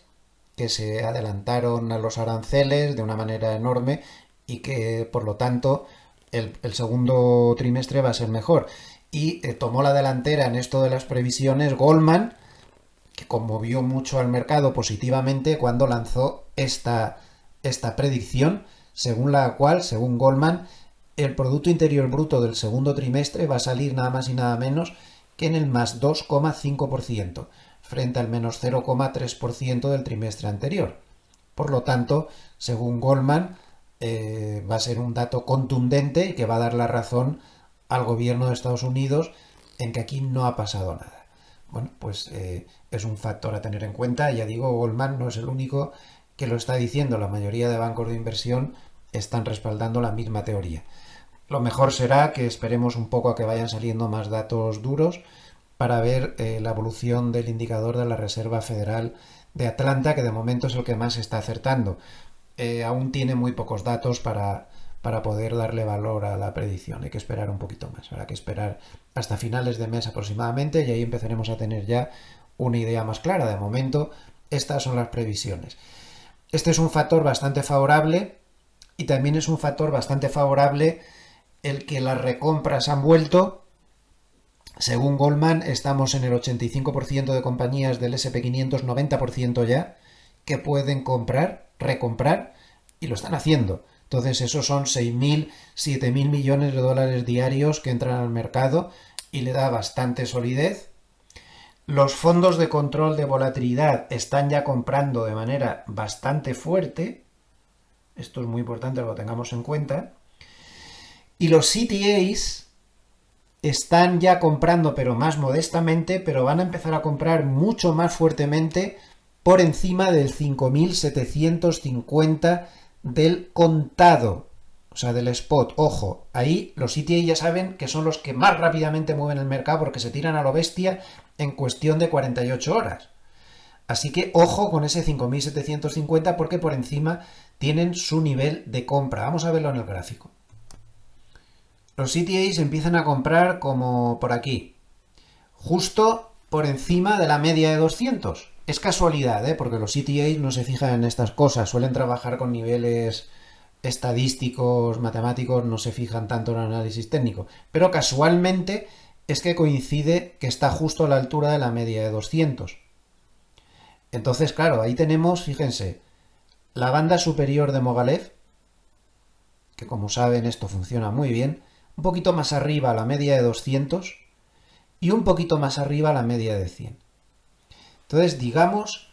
que se adelantaron a los aranceles de una manera enorme y que por lo tanto el segundo trimestre va a ser mejor. Y tomó la delantera en esto de las previsiones Goldman, que conmovió mucho al mercado positivamente cuando lanzó esta predicción, según la cual, según Goldman, el Producto Interior Bruto del segundo trimestre va a salir nada más y nada menos que en el más 2,5%, frente al menos 0,3% del trimestre anterior. Por lo tanto, según Goldman, va a ser un dato contundente y que va a dar la razón al gobierno de Estados Unidos en que aquí no ha pasado nada. Bueno, pues es un factor a tener en cuenta. Ya digo, Goldman no es el único que lo está diciendo. La mayoría de bancos de inversión están respaldando la misma teoría. Lo mejor será que esperemos un poco a que vayan saliendo más datos duros para ver la evolución del indicador de la Reserva Federal de Atlanta, que de momento es el que más está acertando. Aún tiene muy pocos datos para poder darle valor a la predicción. Hay que esperar un poquito más. Habrá que esperar hasta finales de mes aproximadamente y ahí empezaremos a tener ya una idea más clara. De momento, estas son las previsiones. Este es un factor bastante favorable y también es un factor bastante favorable el que las recompras han vuelto. Según Goldman, estamos en el 85% de compañías del SP500, 90% ya, que pueden recomprar, y lo están haciendo. Entonces, esos son 6.000, 7.000 millones de dólares diarios que entran al mercado y le da bastante solidez. Los fondos de control de volatilidad están ya comprando de manera bastante fuerte. Esto es muy importante que lo tengamos en cuenta. Y los CTAs están ya comprando, pero más modestamente, pero van a empezar a comprar mucho más fuertemente por encima del 5.750 del contado, o sea, del spot. Ojo, ahí los CTA ya saben que son los que más rápidamente mueven el mercado porque se tiran a lo bestia en cuestión de 48 horas. Así que ojo con ese 5.750 porque por encima tienen su nivel de compra. Vamos a verlo en el gráfico. Los CTAs empiezan a comprar como por aquí, justo por encima de la media de 200. Es casualidad, porque los CTAs no se fijan en estas cosas, suelen trabajar con niveles estadísticos, matemáticos, no se fijan tanto en el análisis técnico. Pero casualmente es que coincide que está justo a la altura de la media de 200. Entonces, claro, ahí tenemos, fíjense, la banda superior de Mogalet, que como saben esto funciona muy bien, un poquito más arriba la media de 200 y un poquito más arriba la media de 100. Entonces, digamos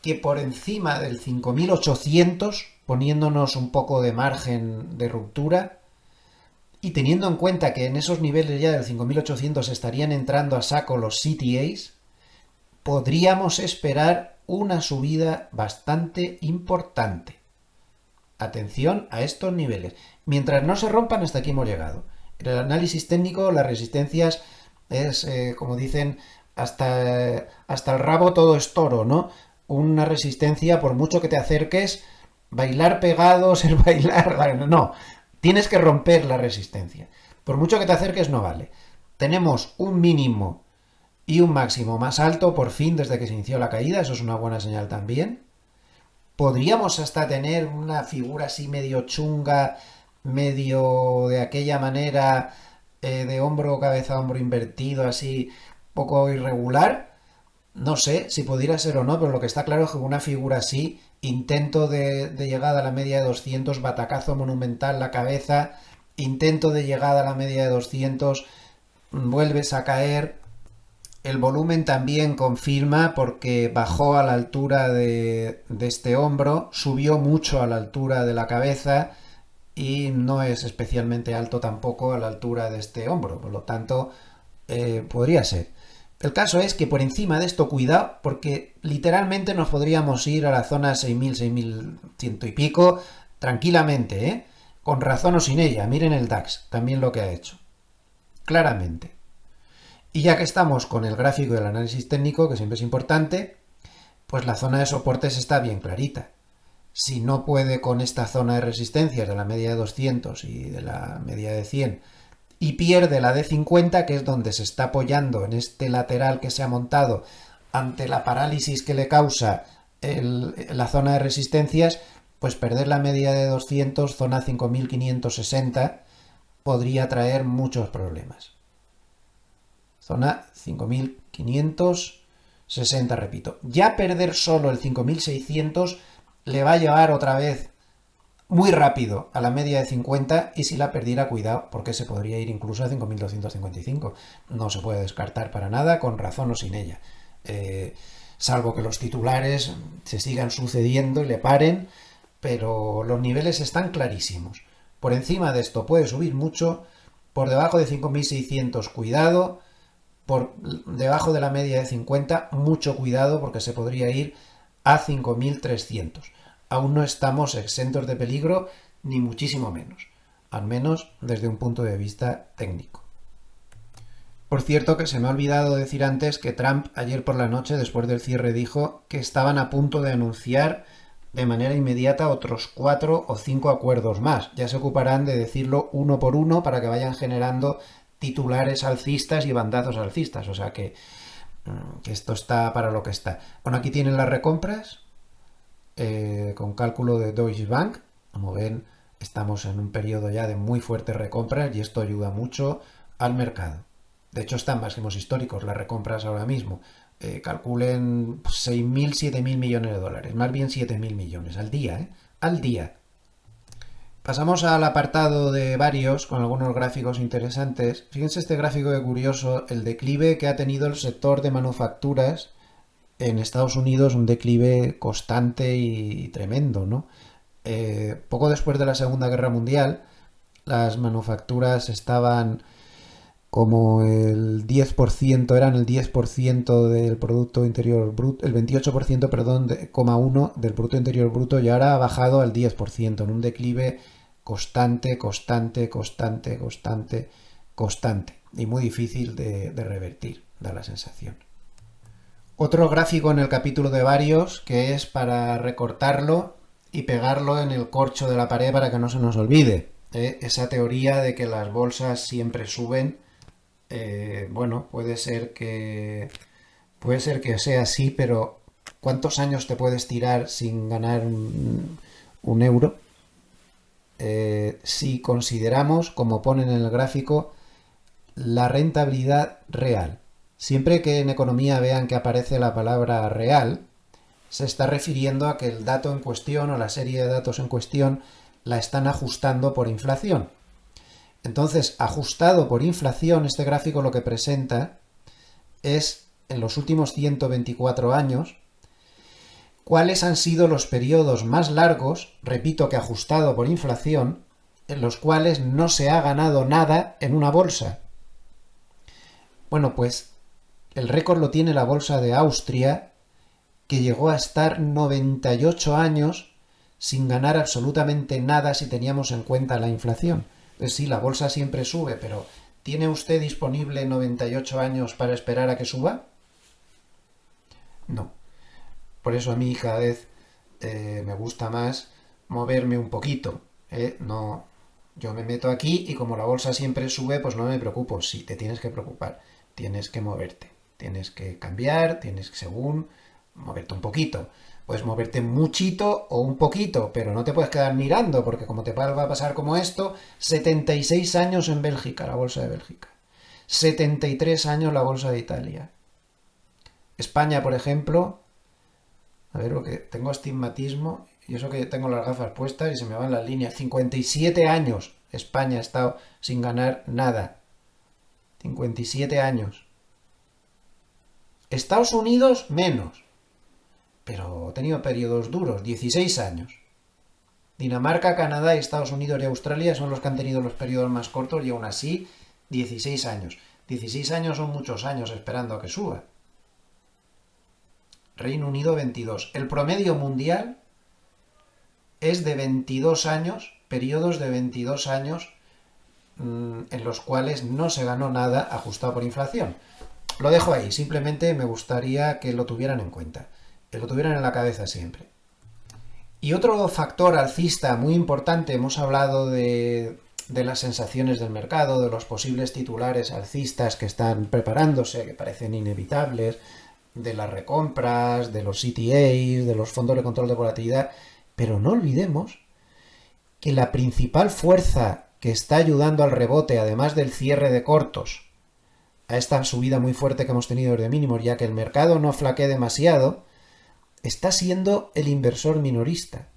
que por encima del 5800, poniéndonos un poco de margen de ruptura, y teniendo en cuenta que en esos niveles ya del 5800 estarían entrando a saco los CTAs, podríamos esperar una subida bastante importante. Atención a estos niveles. Mientras no se rompan, hasta aquí hemos llegado. En el análisis técnico, las resistencias es, como dicen, hasta el rabo todo es toro, ¿no? Una resistencia, por mucho que te acerques, bailar pegados, el bailar... No, tienes que romper la resistencia. Por mucho que te acerques, no vale. Tenemos un mínimo y un máximo más alto, por fin, desde que se inició la caída. Eso es una buena señal también. Podríamos hasta tener una figura así medio chunga, medio de aquella manera, de hombro, cabeza, hombro invertido, así poco irregular. No sé si pudiera ser o no, pero lo que está claro es que una figura así, intento de llegada a la media de 200, batacazo monumental la cabeza, intento de llegada a la media de 200, vuelves a caer. El volumen también confirma porque bajó a la altura de este hombro, subió mucho a la altura de la cabeza y no es especialmente alto tampoco a la altura de este hombro. Por lo tanto, podría ser. El caso es que por encima de esto, cuidado, porque literalmente nos podríamos ir a la zona 6.000, 6.100 y pico tranquilamente, ¿eh? Con razón o sin ella. Miren el DAX, también lo que ha hecho. Claramente. Y ya que estamos con el gráfico del análisis técnico, que siempre es importante, pues la zona de soportes está bien clarita. Si no puede con esta zona de resistencias de la media de 200 y de la media de 100 y pierde la de 50, que es donde se está apoyando en este lateral que se ha montado ante la parálisis que le causa la zona de resistencias, pues perder la media de 200, zona 5.560, podría traer muchos problemas. Zona 5.560, repito. Ya perder solo el 5.600 le va a llevar otra vez muy rápido a la media de 50 y si la perdiera, cuidado, porque se podría ir incluso a 5.255. No se puede descartar para nada, con razón o sin ella. Salvo que los titulares se sigan sucediendo y le paren, pero los niveles están clarísimos. Por encima de esto puede subir mucho, por debajo de 5.600, cuidado. Por debajo de la media de 50, mucho cuidado porque se podría ir a 5.300. Aún no estamos exentos de peligro, ni muchísimo menos, al menos desde un punto de vista técnico. Por cierto, que se me ha olvidado decir antes que Trump ayer por la noche, después del cierre, dijo que estaban a punto de anunciar de manera inmediata otros 4 o 5 acuerdos más. Ya se ocuparán de decirlo uno por uno para que vayan generando titulares alcistas y bandazos alcistas, o sea que esto está para lo que está. Bueno, aquí tienen las recompras con cálculo de Deutsche Bank. Como ven, estamos en un periodo ya de muy fuertes recompras y esto ayuda mucho al mercado. De hecho, están máximos históricos las recompras ahora mismo. Calculen 6.000, 7.000 millones de dólares, más bien 7.000 millones al día, al día. Pasamos al apartado de varios, con algunos gráficos interesantes. Fíjense este gráfico que curioso, el declive que ha tenido el sector de manufacturas en Estados Unidos, un declive constante y tremendo, ¿no? Poco después de la Segunda Guerra Mundial, las manufacturas estaban como el 10%, eran el 10% del Producto Interior Bruto, el 28%, perdón, 1 del Producto Interior Bruto, y ahora ha bajado al 10%, en un declive constante, y muy difícil de revertir, da la sensación. Otro gráfico en el capítulo de varios, que es para recortarlo y pegarlo en el corcho de la pared para que no se nos olvide. Esa teoría de que las bolsas siempre suben, bueno, puede ser que sea así, pero ¿cuántos años te puedes tirar sin ganar un euro? Si consideramos, como ponen en el gráfico, la rentabilidad real. Siempre que en economía vean que aparece la palabra real, se está refiriendo a que el dato en cuestión o la serie de datos en cuestión la están ajustando por inflación. Entonces, ajustado por inflación, este gráfico lo que presenta es, en los últimos 124 años, cuáles han sido los periodos más largos, repito que ajustado por inflación, en los cuales no se ha ganado nada en una bolsa. Bueno, pues el récord lo tiene la bolsa de Austria, que llegó a estar 98 años sin ganar absolutamente nada si teníamos en cuenta la inflación. Pues sí, la bolsa siempre sube, pero ¿tiene usted disponible 98 años para esperar a que suba? No. Por eso a mí cada vez me gusta más moverme un poquito. No, yo me meto aquí y como la bolsa siempre sube, pues no me preocupo. Sí, te tienes que preocupar. Tienes que moverte. Tienes que cambiar, tienes que, según, moverte un poquito. Puedes moverte muchito o un poquito, pero no te puedes quedar mirando, porque como te va a pasar como esto, 76 años en Bélgica, la bolsa de Bélgica. 73 años la bolsa de Italia. España, por ejemplo, a ver, porque tengo astigmatismo y eso que tengo las gafas puestas y se me van las líneas. 57 años España ha estado sin ganar nada. 57 años. Estados Unidos, menos. Pero ha tenido periodos duros, 16 años. Dinamarca, Canadá, Estados Unidos y Australia son los que han tenido los periodos más cortos y aún así 16 años. 16 años son muchos años esperando a que suba. Reino Unido 22. El promedio mundial es de 22 años, periodos de 22 años en los cuales no se ganó nada ajustado por inflación. Lo dejo ahí, simplemente me gustaría que lo tuvieran en cuenta, que lo tuvieran en la cabeza siempre. Y otro factor alcista muy importante, hemos hablado de las sensaciones del mercado, de los posibles titulares alcistas que están preparándose, que parecen inevitables, de las recompras, de los CTAs, de los fondos de control de volatilidad, pero no olvidemos que la principal fuerza que está ayudando al rebote, además del cierre de cortos, a esta subida muy fuerte que hemos tenido desde mínimos, ya que el mercado no flaquee demasiado, está siendo el inversor minorista.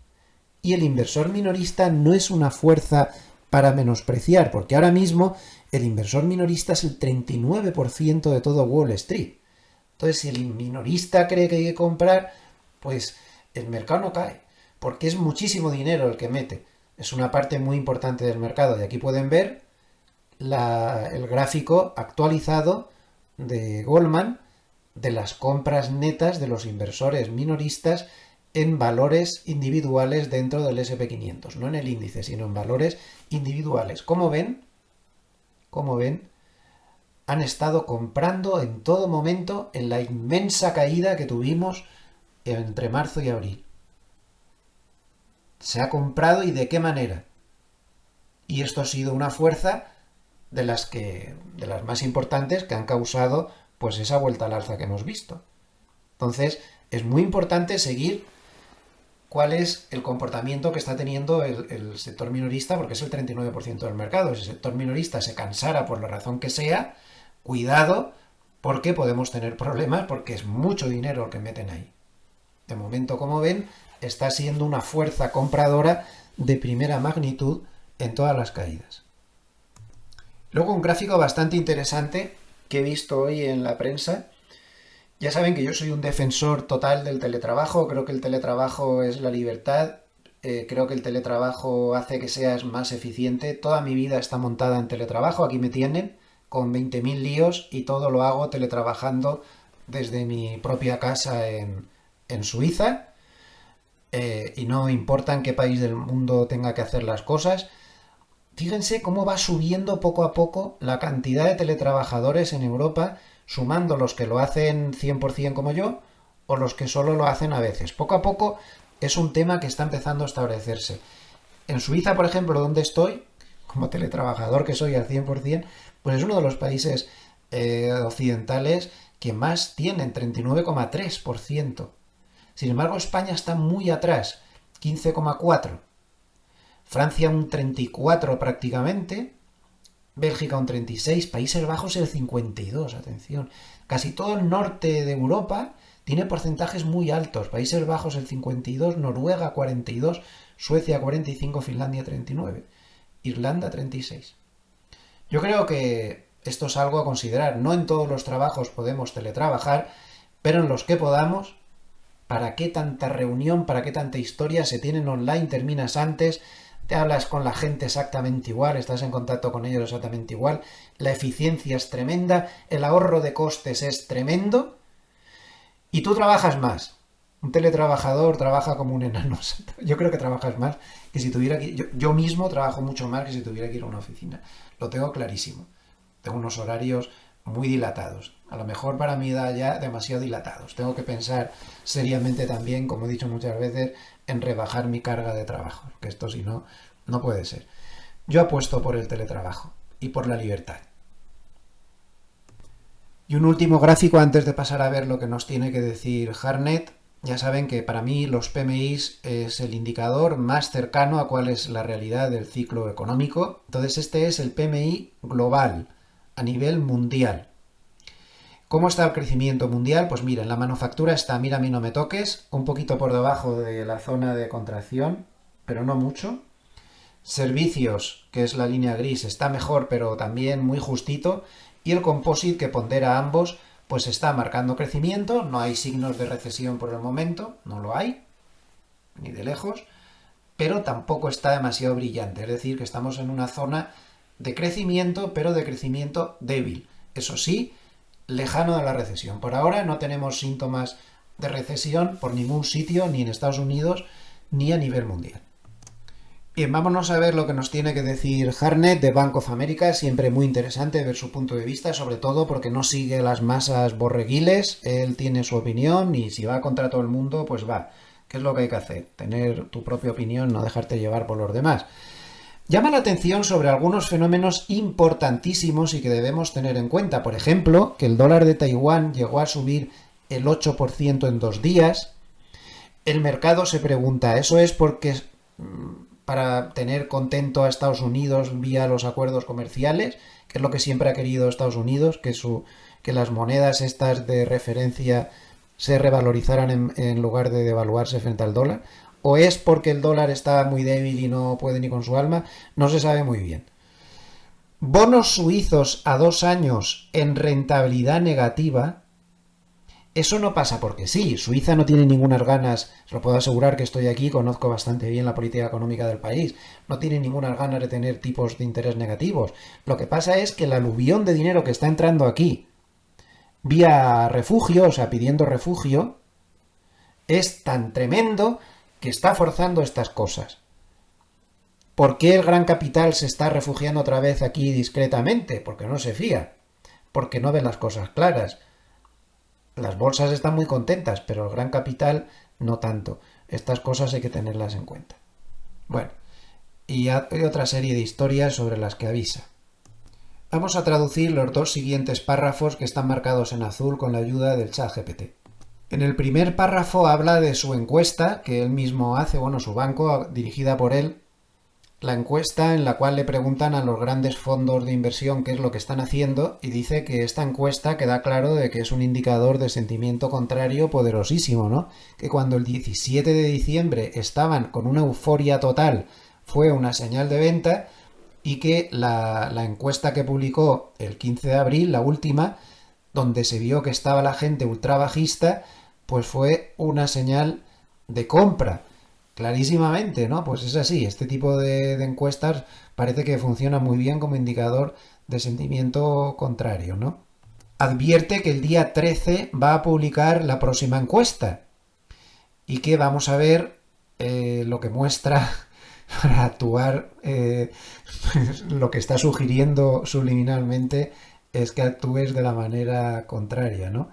Y el inversor minorista no es una fuerza para menospreciar, porque ahora mismo el inversor minorista es el 39% de todo Wall Street. Entonces, si el minorista cree que hay que comprar, pues el mercado no cae, porque es muchísimo dinero el que mete. Es una parte muy importante del mercado. Y aquí pueden ver el gráfico actualizado de Goldman de las compras netas de los inversores minoristas en valores individuales dentro del S&P 500. No en el índice, sino en valores individuales. Como ven, han estado comprando en todo momento en la inmensa caída que tuvimos entre marzo y abril. Se ha comprado y de qué manera. Y esto ha sido una fuerza de las más importantes que han causado pues esa vuelta al alza que hemos visto. Entonces, es muy importante seguir cuál es el comportamiento que está teniendo el sector minorista, porque es el 39% del mercado. Si el sector minorista se cansara por la razón que sea, cuidado, porque podemos tener problemas, porque es mucho dinero el que meten ahí. De momento, como ven, está siendo una fuerza compradora de primera magnitud en todas las caídas. Luego un gráfico bastante interesante que he visto hoy en la prensa. Ya saben que yo soy un defensor total del teletrabajo, creo que el teletrabajo es la libertad, creo que el teletrabajo hace que seas más eficiente. Toda mi vida está montada en teletrabajo, aquí me tienen con 20.000 líos y todo lo hago teletrabajando desde mi propia casa en Suiza, y no importa en qué país del mundo tenga que hacer las cosas. Fíjense cómo va subiendo poco a poco la cantidad de teletrabajadores en Europa, sumando los que lo hacen 100% como yo o los que solo lo hacen a veces. Poco a poco es un tema que está empezando a establecerse. En Suiza, por ejemplo, donde estoy, como teletrabajador que soy al 100%, pues es uno de los países occidentales que más tienen, 39,3%. Sin embargo, España está muy atrás, 15,4%. Francia un 34% prácticamente, Bélgica un 36%, Países Bajos el 52%, atención. Casi todo el norte de Europa tiene porcentajes muy altos. Países Bajos el 52, Noruega 42, Suecia 45, Finlandia 39, Irlanda 36. Yo creo que esto es algo a considerar. No en todos los trabajos podemos teletrabajar, pero en los que podamos, ¿para qué tanta reunión? ¿Para qué tanta historia? Se tienen online, terminas antes, te hablas con la gente exactamente igual, estás en contacto con ellos exactamente igual, la eficiencia es tremenda, el ahorro de costes es tremendo y tú trabajas más. Un teletrabajador trabaja como un enano. Yo creo que trabajas más que si tuviera que... Yo mismo trabajo mucho más que si tuviera que ir a una oficina. Lo tengo clarísimo. Tengo unos horarios muy dilatados. A lo mejor para mi edad ya demasiado dilatados. Tengo que pensar seriamente también, como he dicho muchas veces, en rebajar mi carga de trabajo. Que esto si no, no puede ser. Yo apuesto por el teletrabajo y por la libertad. Y un último gráfico antes de pasar a ver lo que nos tiene que decir Hartnett. Ya saben que para mí los PMIs es el indicador más cercano a cuál es la realidad del ciclo económico. Entonces este es el PMI global, a nivel mundial. ¿Cómo está el crecimiento mundial? Pues mira, en la manufactura está, mira a mí no me toques, un poquito por debajo de la zona de contracción, pero no mucho. Servicios, que es la línea gris, está mejor, pero también muy justito. Y el composite, que pondera ambos, pues está marcando crecimiento, no hay signos de recesión por el momento, no lo hay, ni de lejos, pero tampoco está demasiado brillante, es decir, que estamos en una zona de crecimiento, pero de crecimiento débil. Eso sí, lejano de la recesión. Por ahora no tenemos síntomas de recesión por ningún sitio, ni en Estados Unidos, ni a nivel mundial. Bien, vámonos a ver lo que nos tiene que decir Hartnett de Bank of America. Siempre muy interesante ver su punto de vista, sobre todo porque no sigue las masas borreguiles. Él tiene su opinión y si va contra todo el mundo, pues va. ¿Qué es lo que hay que hacer? Tener tu propia opinión, no dejarte llevar por los demás. Llama la atención sobre algunos fenómenos importantísimos y que debemos tener en cuenta. Por ejemplo, que el dólar de Taiwán llegó a subir el 8% en 2 días. El mercado se pregunta, ¿eso es porque para tener contento a Estados Unidos vía los acuerdos comerciales, que es lo que siempre ha querido Estados Unidos, que las monedas estas de referencia se revalorizaran en lugar de devaluarse frente al dólar? ¿O es porque el dólar está muy débil y no puede ni con su alma? No se sabe muy bien. Bonos suizos a 2 años en rentabilidad negativa. Eso no pasa porque sí, Suiza no tiene ninguna ganas, se lo puedo asegurar que estoy aquí, conozco bastante bien la política económica del país, no tiene ninguna ganas de tener tipos de interés negativos. Lo que pasa es que el aluvión de dinero que está entrando aquí vía refugio, o sea, pidiendo refugio, es tan tremendo que está forzando estas cosas. ¿Por qué el gran capital se está refugiando otra vez aquí discretamente? Porque no se fía, porque no ve las cosas claras. Las bolsas están muy contentas, pero el gran capital no tanto. Estas cosas hay que tenerlas en cuenta. Bueno, y hay otra serie de historias sobre las que avisa. Vamos a traducir los 2 siguientes párrafos que están marcados en azul con la ayuda del ChatGPT. En el primer párrafo habla de su encuesta que él mismo hace, su banco, dirigida por él, la encuesta en la cual le preguntan a los grandes fondos de inversión qué es lo que están haciendo y dice que esta encuesta queda claro de que es un indicador de sentimiento contrario poderosísimo, ¿no? Que cuando el 17 de diciembre estaban con una euforia total fue una señal de venta y que la encuesta que publicó el 15 de abril, la última, donde se vio que estaba la gente ultra bajista, pues fue una señal de compra. Clarísimamente, ¿no? Pues es así, este tipo de encuestas parece que funciona muy bien como indicador de sentimiento contrario, ¿no? Advierte que el día 13 va a publicar la próxima encuesta y que vamos a ver lo que muestra para actuar, lo que está sugiriendo subliminalmente es que actúes de la manera contraria, ¿no?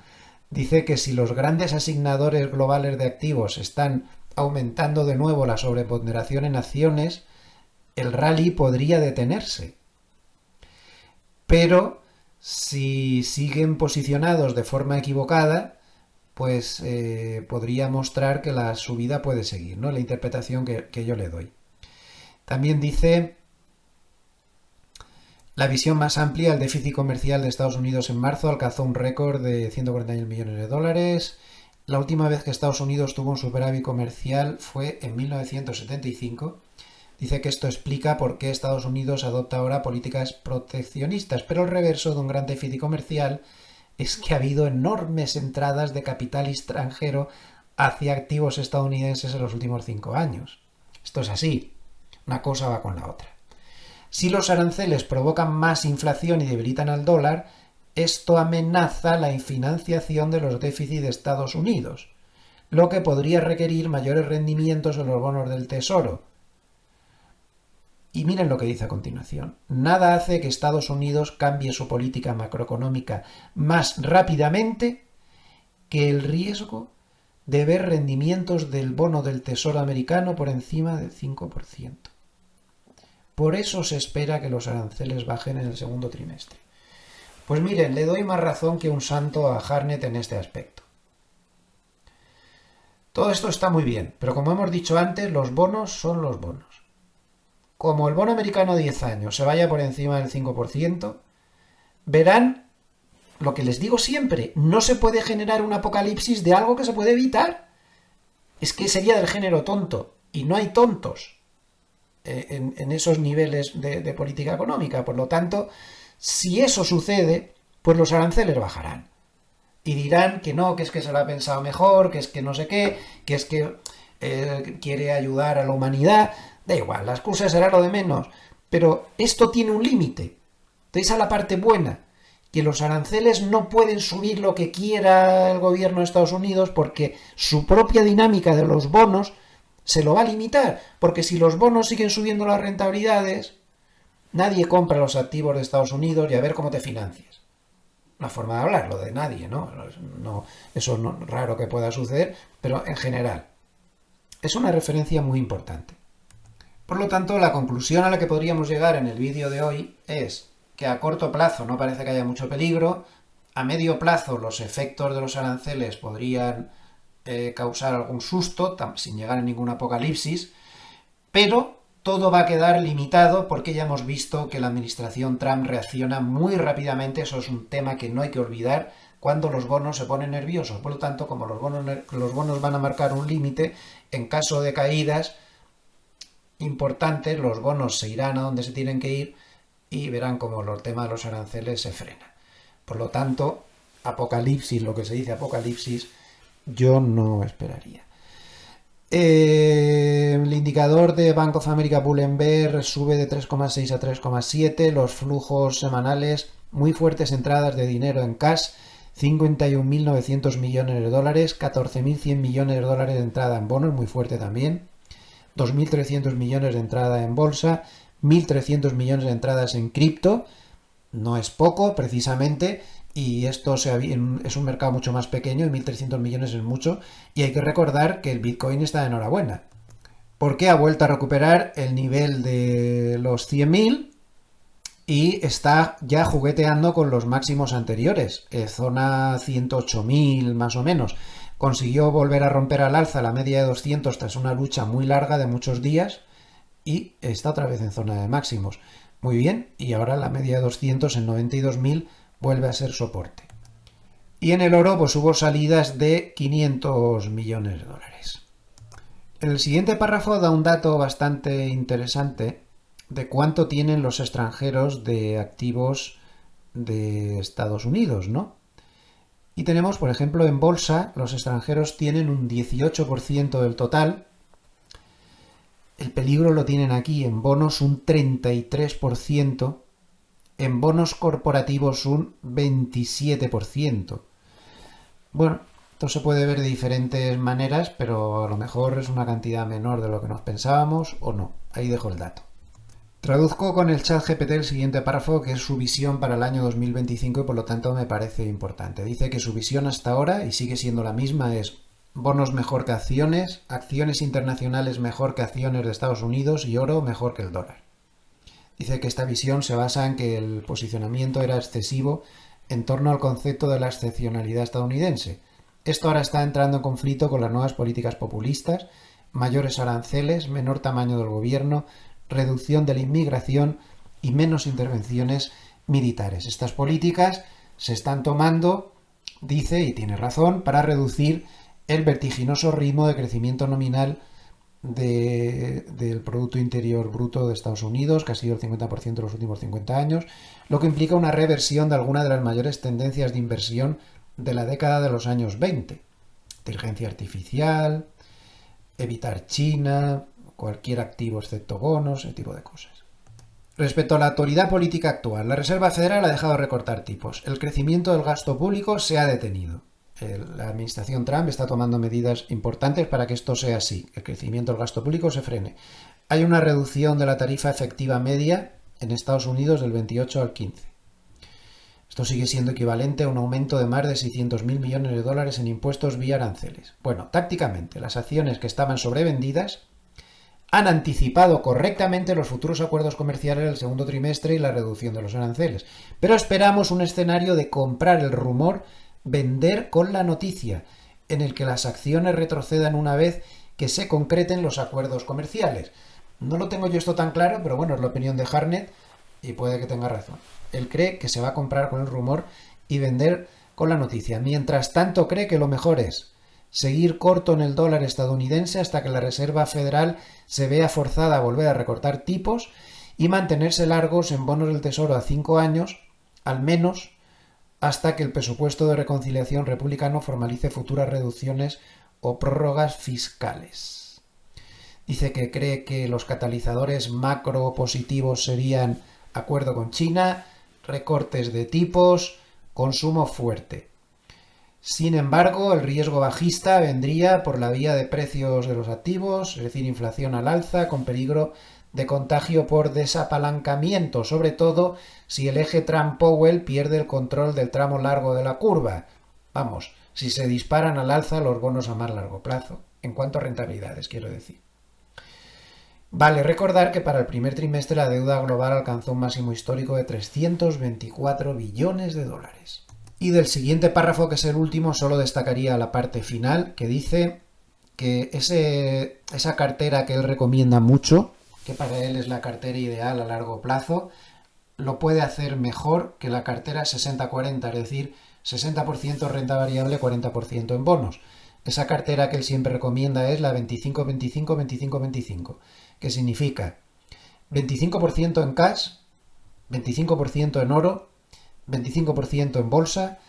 Dice que si los grandes asignadores globales de activos están aumentando de nuevo la sobreponderación en acciones, el rally podría detenerse. Pero si siguen posicionados de forma equivocada, pues podría mostrar que la subida puede seguir, ¿no? La interpretación que yo le doy. También dice la visión más amplia, el déficit comercial de Estados Unidos en marzo alcanzó un récord de 141 millones de dólares. La última vez que Estados Unidos tuvo un superávit comercial fue en 1975. Dice que esto explica por qué Estados Unidos adopta ahora políticas proteccionistas, pero el reverso de un gran déficit comercial es que ha habido enormes entradas de capital extranjero hacia activos estadounidenses en los últimos 5 años. Esto es así, una cosa va con la otra. Si los aranceles provocan más inflación y debilitan al dólar, esto amenaza la financiación de los déficits de Estados Unidos, lo que podría requerir mayores rendimientos en los bonos del Tesoro. Y miren lo que dice a continuación. Nada hace que Estados Unidos cambie su política macroeconómica más rápidamente que el riesgo de ver rendimientos del bono del Tesoro americano por encima del 5%. Por eso se espera que los aranceles bajen en el segundo trimestre. Pues miren, le doy más razón que un santo a Hartnett en este aspecto. Todo esto está muy bien, pero como hemos dicho antes, los bonos son los bonos. Como el bono americano a 10 años se vaya por encima del 5%, verán lo que les digo siempre, no se puede generar un apocalipsis de algo que se puede evitar. Es que sería del género tonto, y no hay tontos en esos niveles de política económica. Por lo tanto, si eso sucede, pues los aranceles bajarán. Y dirán que no, que es que se lo ha pensado mejor, que es que no sé qué, que es que quiere ayudar a la humanidad. Da igual, la excusa será lo de menos. Pero esto tiene un límite. Entonces, a la parte buena, que los aranceles no pueden subir lo que quiera el gobierno de Estados Unidos porque su propia dinámica de los bonos se lo va a limitar. Porque si los bonos siguen subiendo las rentabilidades, nadie compra los activos de Estados Unidos y a ver cómo te financias. Una forma de hablar, lo de nadie, ¿no? Eso no es raro que pueda suceder, pero en general. Es una referencia muy importante. Por lo tanto, la conclusión a la que podríamos llegar en el vídeo de hoy es que a corto plazo no parece que haya mucho peligro, a medio plazo los efectos de los aranceles podrían causar algún susto, sin llegar a ningún apocalipsis, pero todo va a quedar limitado porque ya hemos visto que la administración Trump reacciona muy rápidamente, eso es un tema que no hay que olvidar, cuando los bonos se ponen nerviosos. Por lo tanto, como los bonos van a marcar un límite, en caso de caídas importantes, los bonos se irán a donde se tienen que ir y verán como el tema de los aranceles se frena. Por lo tanto, apocalipsis, lo que se dice apocalipsis, yo no esperaría. El indicador de Bank of America Bull and Bear sube de 3,6 a 3,7, los flujos semanales, muy fuertes entradas de dinero en cash, 51.900 millones de dólares, 14.100 millones de dólares de entrada en bonos, muy fuerte también, 2.300 millones de entrada en bolsa, 1.300 millones de entradas en cripto, no es poco precisamente, y esto es un mercado mucho más pequeño, y 1.300 millones es mucho, y hay que recordar que el Bitcoin está de enhorabuena, porque ha vuelto a recuperar el nivel de los 100.000 y está ya jugueteando con los máximos anteriores, zona 108.000 más o menos. Consiguió volver a romper al alza la media de 200 tras una lucha muy larga de muchos días y está otra vez en zona de máximos. Muy bien, y ahora la media de 200 en 92.000 vuelve a ser soporte. Y en el oro pues hubo salidas de 500 millones de dólares. El siguiente párrafo da un dato bastante interesante de cuánto tienen los extranjeros de activos de Estados Unidos, ¿no? Y tenemos, por ejemplo, en bolsa, los extranjeros tienen un 18% del total. El peligro lo tienen aquí, en bonos un 33%, en bonos corporativos un 27%. Bueno, esto se puede ver de diferentes maneras, pero a lo mejor es una cantidad menor de lo que nos pensábamos o no. Ahí dejo el dato. Traduzco con el ChatGPT el siguiente párrafo, que es su visión para el año 2025 y por lo tanto me parece importante. Dice que su visión hasta ahora, y sigue siendo la misma, es bonos mejor que acciones, acciones internacionales mejor que acciones de Estados Unidos y oro mejor que el dólar. Dice que esta visión se basa en que el posicionamiento era excesivo en torno al concepto de la excepcionalidad estadounidense. Esto ahora está entrando en conflicto con las nuevas políticas populistas, mayores aranceles, menor tamaño del gobierno, reducción de la inmigración y menos intervenciones militares. Estas políticas se están tomando, dice, y tiene razón, para reducir el vertiginoso ritmo de crecimiento nominal del Producto Interior Bruto de Estados Unidos, que ha sido el 50% en los últimos 50 años, lo que implica una reversión de alguna de las mayores tendencias de inversión de la década de los años 20. Inteligencia artificial, evitar China, cualquier activo excepto bonos, ese tipo de cosas. Respecto a la autoridad política actual, la Reserva Federal ha dejado de recortar tipos. El crecimiento del gasto público se ha detenido. La administración Trump está tomando medidas importantes para que esto sea así, que el crecimiento del gasto público se frene. Hay una reducción de la tarifa efectiva media en Estados Unidos del 28 al 15. Esto sigue siendo equivalente a un aumento de más de 600.000 millones de dólares en impuestos vía aranceles. Bueno, tácticamente, las acciones que estaban sobrevendidas han anticipado correctamente los futuros acuerdos comerciales del segundo trimestre y la reducción de los aranceles. Pero esperamos un escenario de comprar el rumor, vender con la noticia, en el que las acciones retrocedan una vez que se concreten los acuerdos comerciales. No lo tengo yo esto tan claro, pero bueno, es la opinión de Harnett y puede que tenga razón. Él cree que se va a comprar con el rumor y vender con la noticia. Mientras tanto, cree que lo mejor es seguir corto en el dólar estadounidense hasta que la Reserva Federal se vea forzada a volver a recortar tipos y mantenerse largos en bonos del Tesoro a 5 años, al menos hasta que el presupuesto de reconciliación republicano formalice futuras reducciones o prórrogas fiscales. Dice que cree que los catalizadores macro positivos serían acuerdo con China, recortes de tipos, consumo fuerte. Sin embargo, el riesgo bajista vendría por la vía de precios de los activos, es decir, inflación al alza, con peligro de contagio por desapalancamiento, sobre todo si el eje Trump-Powell pierde el control del tramo largo de la curva. Vamos, si se disparan al alza los bonos a más largo plazo, en cuanto a rentabilidades, quiero decir. Vale recordar que para el primer trimestre la deuda global alcanzó un máximo histórico de 324 billones de dólares. Y del siguiente párrafo, que es el último, solo destacaría la parte final, que dice que esa cartera que él recomienda mucho, que para él es la cartera ideal a largo plazo, lo puede hacer mejor que la cartera 60-40, es decir, 60% renta variable, 40% en bonos. Esa cartera que él siempre recomienda es la 25-25-25-25, que significa 25% en cash, 25% en oro, 25% en bolsa,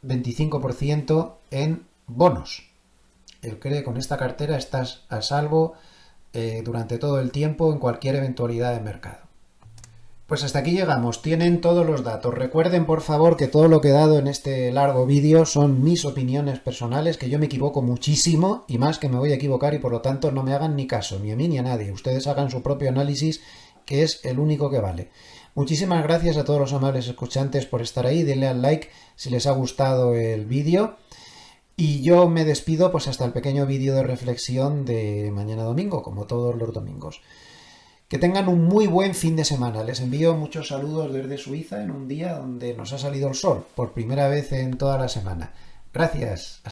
25% en bonos. Él cree que con esta cartera estás a salvo durante todo el tiempo en cualquier eventualidad de mercado. Pues hasta aquí llegamos, tienen todos los datos. Recuerden por favor que todo lo que he dado en este largo vídeo son mis opiniones personales, que yo me equivoco muchísimo y más que me voy a equivocar y por lo tanto no me hagan ni caso, ni a mí ni a nadie. Ustedes hagan su propio análisis, que es el único que vale. Muchísimas gracias a todos los amables escuchantes por estar ahí, denle al like si les ha gustado el vídeo. Y yo me despido pues hasta el pequeño vídeo de reflexión de mañana domingo, como todos los domingos. Que tengan un muy buen fin de semana. Les envío muchos saludos desde Suiza en un día donde nos ha salido el sol, por primera vez en toda la semana. Gracias.